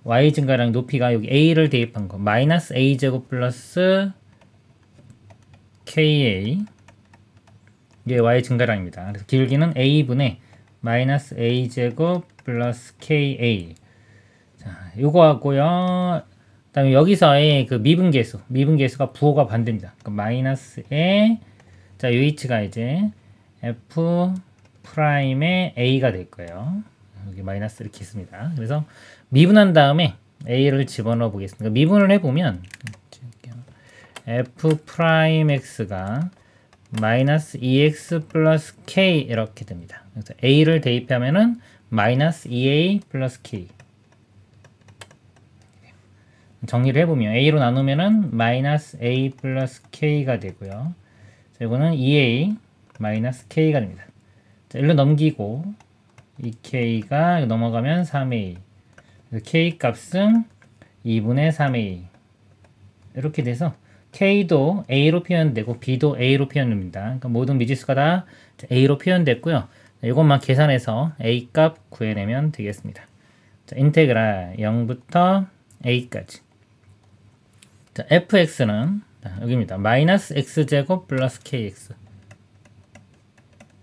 y 증가량 높이가 여기 a를 대입한 거, 마이너스 a제곱 플러스 ka. 이게 y 증가량입니다. 그래서 기울기는 a분의 마이너스 a제곱 플러스 ka. 자, 요거 하고요. 그 다음에 여기서의 그 미분계수가 부호가 반대입니다. 그러니까 마이너스에, 자, 요 h가 이제 f 프라임의 a가 될 거예요. 여기 마이너스 이렇게 있습니다. 그래서 미분한 다음에 a를 집어넣어 보겠습니다. 미분을 해보면 f 프라임 x가 마이너스 2x 플러스 k 이렇게 됩니다. 그래서 a를 대입하면은 마이너스 2a 플러스 k. 정리를 해보면 a로 나누면은 마이너스 a 플러스 k가 되고요. 자, 이거는 2a 마이너스 k가 됩니다. 자, 일로 넘기고 이 k가 넘어가면 3a. k 값은 2분의 3a. 이렇게 돼서 k도 a로 표현되고 b도 a로 표현됩니다. 그러니까 모든 미지수가 다 a로 표현됐고요. 이것만 계산해서 a 값 구해내면 되겠습니다. 자, 인테그랄 0부터 a까지. 자, fx는 여기입니다. 마이너스 x제곱 플러스 kx.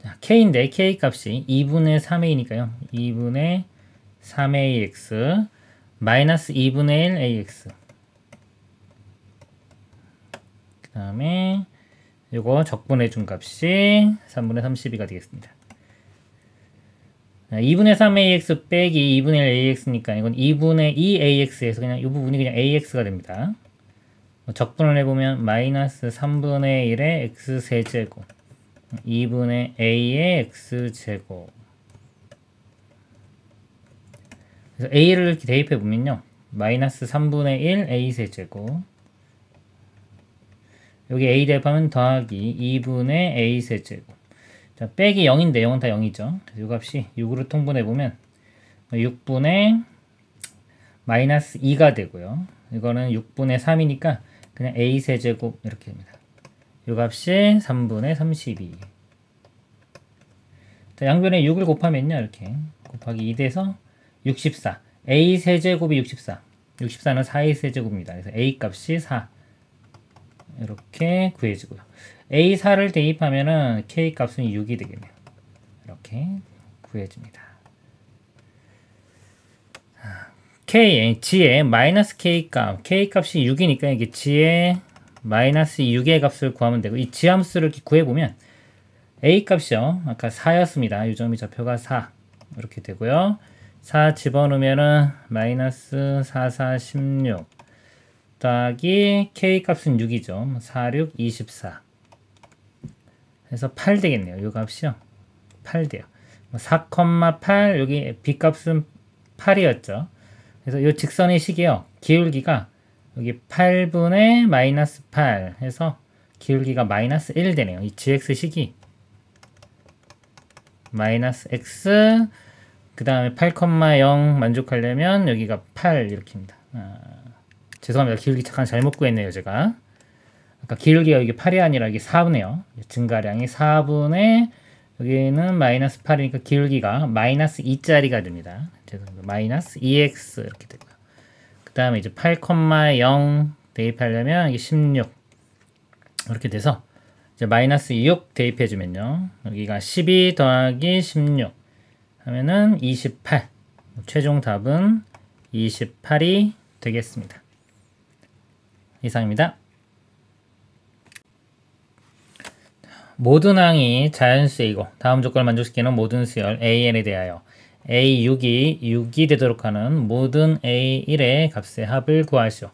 자, k인데 k 값이 2분의 3a니까요. 2분의 3ax 마이너스 2분의 1 ax. 그 다음에 이거 적분해 준 값이 3분의 32가 되겠습니다. 2분의 3ax 빼기 2분의 1 ax니까 이건 2분의 2ax에서 그냥 이 부분이 그냥 ax가 됩니다. 적분을 해보면 마이너스 3분의 1의 x세제곱 2분의 a의 x제곱 그래서 a를 이렇게 대입해 보면요. 마이너스 3분의 1 a 세제곱, 여기 a 대입하면 더하기 2분의 a 세제곱, 자 빼기 0인데 0은 다 0이죠. 이 값이 6으로 통분해 보면 6분의 마이너스 2가 되고요. 이거는 6분의 3이니까 그냥 a 세제곱 이렇게 됩니다. 이 값이 3분의 32. 자, 양변에 6을 곱하면요. 이렇게 곱하기 2 돼서 64. a 세제곱이 64. 64는 4a 세제곱입니다. 그래서 a 값이 4. 이렇게 구해지고요. a4를 대입하면은 k 값은 6이 되겠네요. 이렇게 구해집니다. k, g의 마이너스 k 값, k 값이 6이니까 이게 g의 마이너스 6의 값을 구하면 되고, 이 지함수를 이렇게 구해보면 a 값이요, 아까 4였습니다. 요점이 좌표가 4 이렇게 되고요. 4 집어넣으면은 마이너스 4, 4, 16 더하기 k 값은 6이죠. 4, 6, 24 해서 8 되겠네요. 이 값이요, 8 돼요. 4,8 여기 b 값은 8이었죠. 그래서 이 직선의 식이요, 기울기가 여기 8분의 마이너스 8 해서 기울기가 마이너스 1 되네요. 이 gx식이 마이너스 x, 그 다음에 8,0 만족하려면 여기가 8 이렇게입니다. 죄송합니다. 기울기 잠깐 잘못 구했네요. 제가 아까 기울기가 이게 8이 아니라 이게 4분이에요. 증가량이 4분의 여기는 마이너스 8이니까 기울기가 마이너스 2짜리가 됩니다. 죄송합니다. 마이너스 2x 이렇게 되고요. 그 다음에 이제 8,0 대입하려면 이게 16 이렇게 돼서 이제 마이너스 6 대입해주면요. 여기가 12 더하기 16 하면은 28. 최종 답은 28이 되겠습니다. 이상입니다. 모든 항이 자연수이고 다음 조건을 만족시키는 모든 수열 AN에 대하여 A6이 6이 되도록 하는 모든 A1의 값의 합을 구하시오.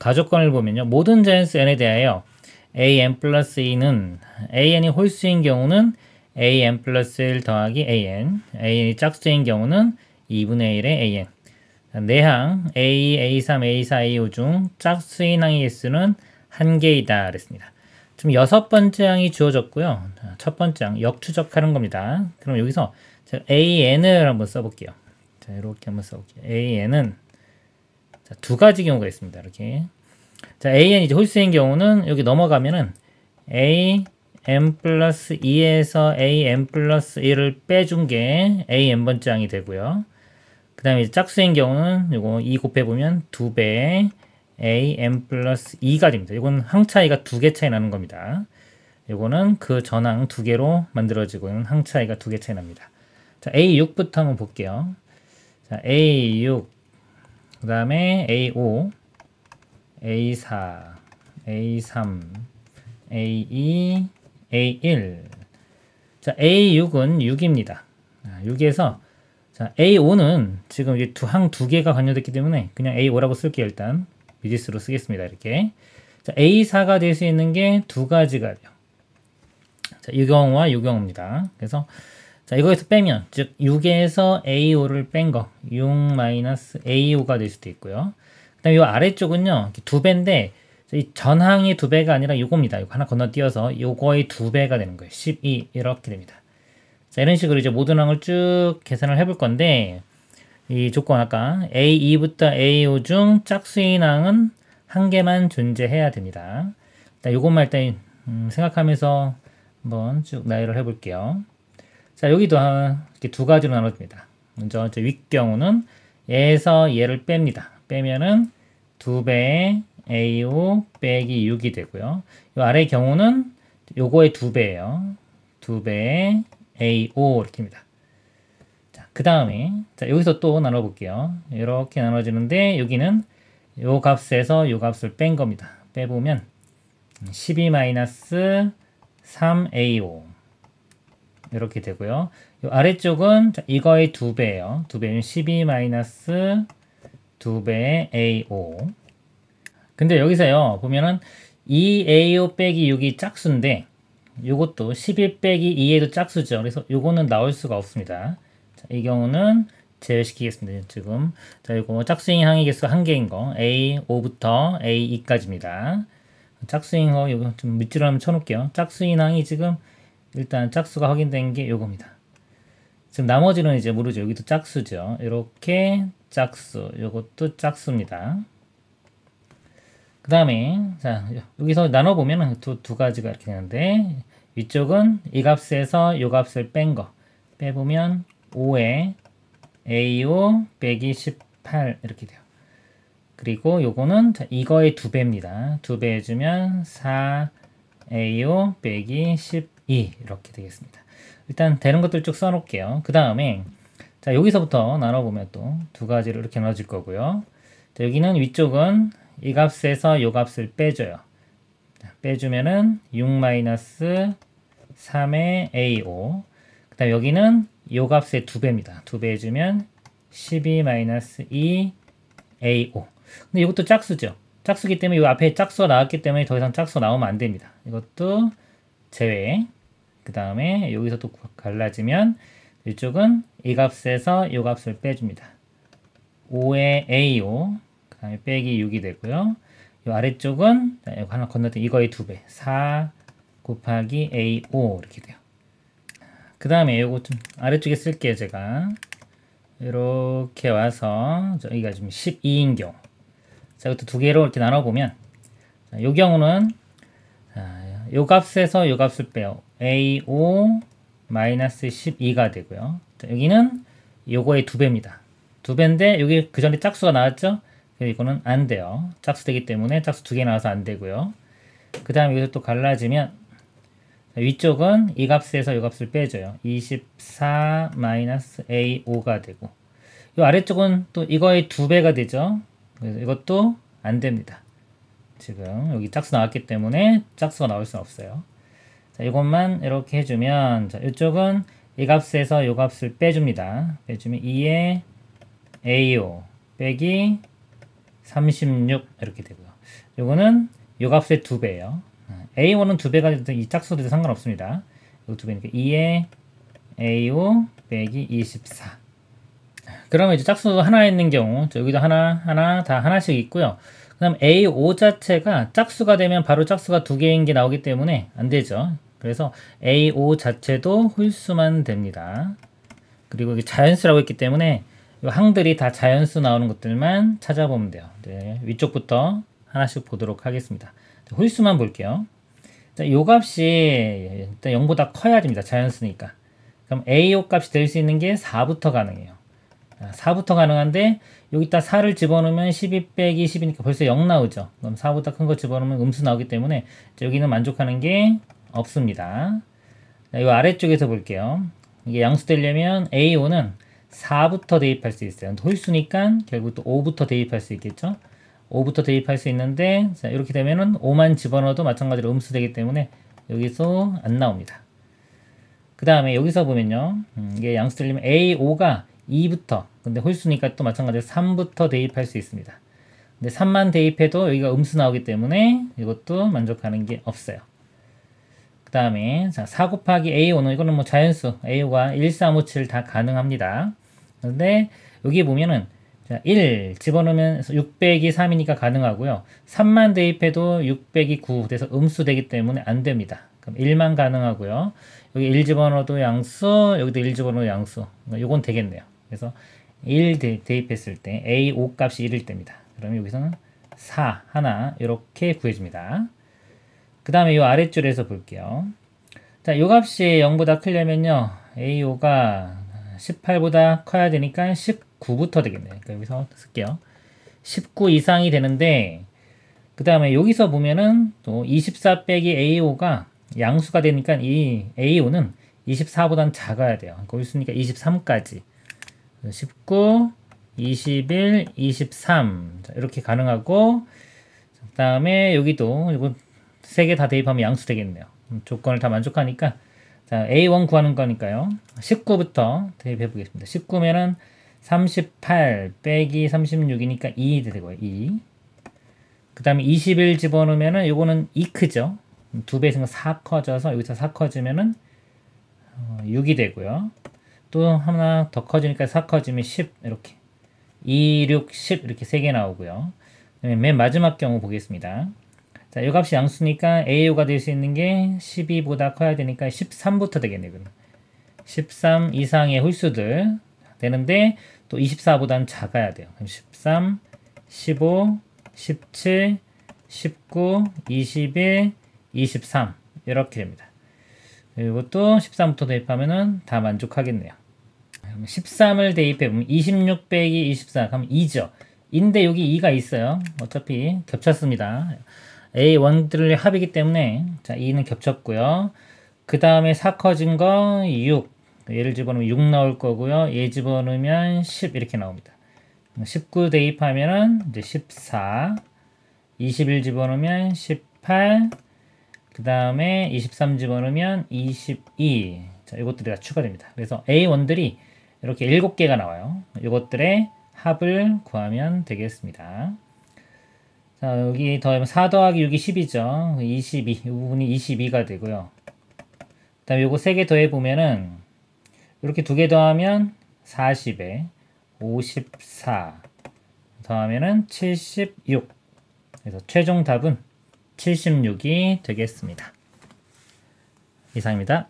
가조건을 보면요. 모든 자연수 N에 대하여 AN 플러스 2는 AN이 홀수인 경우는 AN 플러스 1 더하기 AN, AN이 짝수인 경우는 2분의 1의 AN. 내항 A2, A3, A4, A5 중 짝수인 항의 개수는 1개이다 그랬습니다. 지금 6번째 항이 주어졌고요. 첫 번째 항 역추적하는 겁니다. 그럼 여기서 제가 AN을 한번 써볼게요. 자, 이렇게 한번 써볼게요. AN은 자, 두 가지 경우가 있습니다. 이렇게. 자, AN 이제 홀수인 경우는 여기 넘어가면은 AN 플러스 2에서 AN 플러스 1을 빼준 게 AN번째 항이 되고요. 그 다음에 이제 짝수인 경우는 요거 2 곱해보면 2배 AN 플러스 2가 됩니다. 이건 항 차이가 2개 차이 나는 겁니다. 요거는 그 전항 2개로 만들어지고 있는 항 차이가 2개 차이 납니다. 자, A6부터 한번 볼게요. 자, A6, 그 다음에 A5, A4, A3, A2, A1. 자, A6은 6입니다. 6에서 자, A5는 지금 이게 항 2개가 관여됐기 때문에 그냥 A5라고 쓸게요. 일단 미지수로 쓰겠습니다. 이렇게. 자, A4가 될 수 있는 게 두 가지가 돼요. 자, 이 경우와 이 경우입니다. 그래서 자, 이거에서 빼면 즉 6에서 A5를 뺀 거 6-A5가 될 수도 있고요. 그 다음에 이 아래쪽은요 2배인데 이 전항이 2배가 아니라 요겁니다. 이거 하나 건너뛰어서 요거의 2배가 되는 거예요. 12 이렇게 됩니다. 자, 이런 식으로 이제 모든 항을 쭉 계산을 해볼 건데 이 조건 아까 A2부터 A5 중 짝수인 항은 한 개만 존재해야 됩니다. 일단 요것만 일단 생각하면서 한번 쭉 나열을 해볼게요. 자, 여기도 이렇게 두 가지로 나눠집니다. 먼저 윗 경우는 얘에서 얘를 뺍니다. 빼면은 2배의 A5 빼기 6이 되고요. 이 아래 경우는 요거의 2배예요. 2배의 A5 이렇게입니다. 자, 그 다음에 자, 여기서 또 나눠볼게요. 이렇게 나눠지는데 여기는 요 값에서 요 값을 뺀 겁니다. 빼보면 12-3A5 이렇게 되고요. 요 아래쪽은 이거의 2배예요. 2배는 12-2배의 A5. 근데 여기서요 보면은 2A5 빼기 6이 짝수인데 요것도 11 빼기 2에도 짝수죠. 그래서 요거는 나올 수가 없습니다. 자, 이 경우는 제외시키겠습니다. 지금 자, 이거 짝수인 항의 개수가 1개인 거 A5부터 A2까지입니다. 짝수인 거 이거 좀 밑줄로 한번 쳐놓을게요. 짝수인 항이 지금 일단 짝수가 확인된 게 요겁니다. 지금 나머지는 이제 모르죠. 여기도 짝수죠. 이렇게 짝수, 요것도 짝수입니다. 그 다음에 자 여기서 나눠보면 두 가지가 이렇게 되는데 위쪽은 이 값에서 요 값을 뺀 거 빼보면 5에 A5 빼기 18 이렇게 돼요. 그리고 요거는 자, 이거의 2배입니다. 2배 해주면 4A5 빼기 12 이렇게 되겠습니다. 일단 되는 것들 쭉 써놓을게요. 그 다음에 자 여기서부터 나눠보면 또 두 가지로 이렇게 나눠질 거고요. 자, 여기는 위쪽은 이 값에서 요 값을 빼줘요. 자, 빼주면은 6-3의 A5 그 다음 여기는 요 값의 2배입니다. 2배 해주면 12-2 A5 근데 이것도 짝수죠. 짝수기 때문에 이 앞에 짝수가 나왔기 때문에 더 이상 짝수가 나오면 안 됩니다. 이것도 제외. 그 다음에 여기서 또 갈라지면 이쪽은 이 값에서 이 값을 빼줍니다. 5의 A5 그 다음에 빼기 6이 되고요. 이 아래쪽은 하나 건너뛰 이거의 2배 4 곱하기 A5 이렇게 돼요. 그 다음에 요거 좀 아래쪽에 쓸게요. 제가 이렇게 와서 여기가 지금 12인 경우 자 이것도 두 개로 이렇게 나눠보면 자, 요 경우는 자, 요 값에서 요 값을 빼요. A5 마이너스 12가 되고요. 자, 여기는 요거의 2배입니다. 2배인데 여기 그 전에 짝수가 나왔죠? 이거는 안 돼요. 짝수 되기 때문에 짝수 2개 나와서 안 되고요. 그 다음에 여기서 또 갈라지면 자, 위쪽은 이 값에서 이 값을 빼줘요. 24 마이너스 A5가 되고 이 아래쪽은 또 이거의 2배가 되죠. 그래서 이것도 안 됩니다. 지금 여기 짝수 나왔기 때문에 짝수가 나올 수는 없어요. 자, 이것만 이렇게 해주면 자, 이쪽은 이 값에서 이 값을 빼줍니다. 빼주면 2의 A5 빼기 36 이렇게 되고요. 이거는 이 값의 2배예요. A5는 2배가 돼도 이 짝수도 상관없습니다. 이거 2배니까 2의 A5 빼기 24. 그러면 이제 짝수 하나 있는 경우 여기도 하나 다 하나씩 있고요. 그 다음 A5 자체가 짝수가 되면 바로 짝수가 2개인 게 나오기 때문에 안 되죠. 그래서 A5 자체도 홀수만 됩니다. 그리고 이게 자연수라고 했기 때문에 이 항들이 다 자연수 나오는 것들만 찾아보면 돼요. 네, 위쪽부터 하나씩 보도록 하겠습니다. 홀수만 볼게요. 자, 요 값이 일단 0보다 커야 됩니다. 자연수니까. 그럼 A5 값이 될 수 있는 게 4부터 가능해요. 4부터 가능한데 여기다 4를 집어넣으면 12 빼기 10이니까 벌써 0 나오죠. 그럼 4보다 큰 거 집어넣으면 음수 나오기 때문에 여기는 만족하는 게 없습니다. 자, 이 아래쪽에서 볼게요. 이게 양수되려면 A5는 4부터 대입할 수 있어요. 홀수니까 결국 또 5부터 대입할 수 있겠죠. 5부터 대입할 수 있는데 자, 이렇게 되면은 5만 집어넣어도 마찬가지로 음수되기 때문에 여기서 안 나옵니다. 그 다음에 여기서 보면요. 이게 양수되려면 A5가 2부터 근데 홀수니까 또 마찬가지로 3부터 대입할 수 있습니다. 근데 3만 대입해도 여기가 음수 나오기 때문에 이것도 만족하는 게 없어요. 그 다음에 자, 4 곱하기 A5는 이거는 뭐 자연수 A5가 1, 3, 5, 7 다 가능합니다. 그런데 여기 보면은 자, 1 집어넣으면 6 빼기 3이니까 가능하고요. 3만 대입해도 6 빼기 9 돼서 음수 되기 때문에 안 됩니다. 그럼 1만 가능하고요. 여기 1 집어넣어도 양수, 여기도 1 집어넣어도 양수. 이건 되겠네요. 그래서 1 대입했을 때 A5 값이 1일 때입니다. 그러면 여기서는 4 하나 이렇게 구해줍니다. 그 다음에 이 아랫줄에서 볼게요. 자, 이 값이 0보다 크려면요. A5가 18보다 커야 되니까 19부터 되겠네요. 그러니까 여기서 쓸게요. 19 이상이 되는데 그 다음에 여기서 보면은 또 24 빼기 A5가 양수가 되니까 이 A5는 24보다는 작아야 돼요. 그러니까 홀수니까 23까지 19, 21, 23 자, 이렇게 가능하고 그 다음에 여기도 이거 3개 다 대입하면 양수 되겠네요. 조건을 다 만족하니까 자, A1 구하는 거니까요. 19부터 대입해 보겠습니다. 19면은 38 빼기 36이니까 2 되고요. 2. 그 다음에 21 집어넣으면은 요거는 2 크죠. 2배 있으면 4 커져서 여기서 4 커지면은 6이 되고요. 이것도 하나 더 커지니까 4 커지면 10 이렇게 2, 6, 10 이렇게 3개 나오고요. 맨 마지막 경우 보겠습니다. 자, 이 값이 양수니까 AO가 될 수 있는 게 12보다 커야 되니까 13부터 되겠네요. 13 이상의 홀수들 되는데 또 24보다는 작아야 돼요. 그럼 13, 15, 17, 19, 21, 23 이렇게 됩니다. 이것도 13부터 대입하면은 다 만족하겠네요. 13을 대입해보면 26 빼기 24 하면 2죠. 인데 여기 2가 있어요. 어차피 겹쳤습니다. A1들의 합이기 때문에 자 2는 겹쳤고요. 그 다음에 4 커진 거 6. 얘를 집어넣으면 6 나올 거고요. 얘 집어넣으면 10 이렇게 나옵니다. 19 대입하면은 이제 14. 21 집어넣으면 18. 그 다음에 23 집어넣으면 22. 자, 이것들이 다 추가됩니다. 그래서 A1들이 이렇게 7개가 나와요. 이것들의 합을 구하면 되겠습니다. 자, 여기 더하면 4 더하기 6이 10이죠. 22. 이 부분이 22가 되고요. 그 다음에 요거 3개 더해보면은 이렇게 2개 더하면 40에 54 더하면은 76. 그래서 최종 답은 76이 되겠습니다. 이상입니다.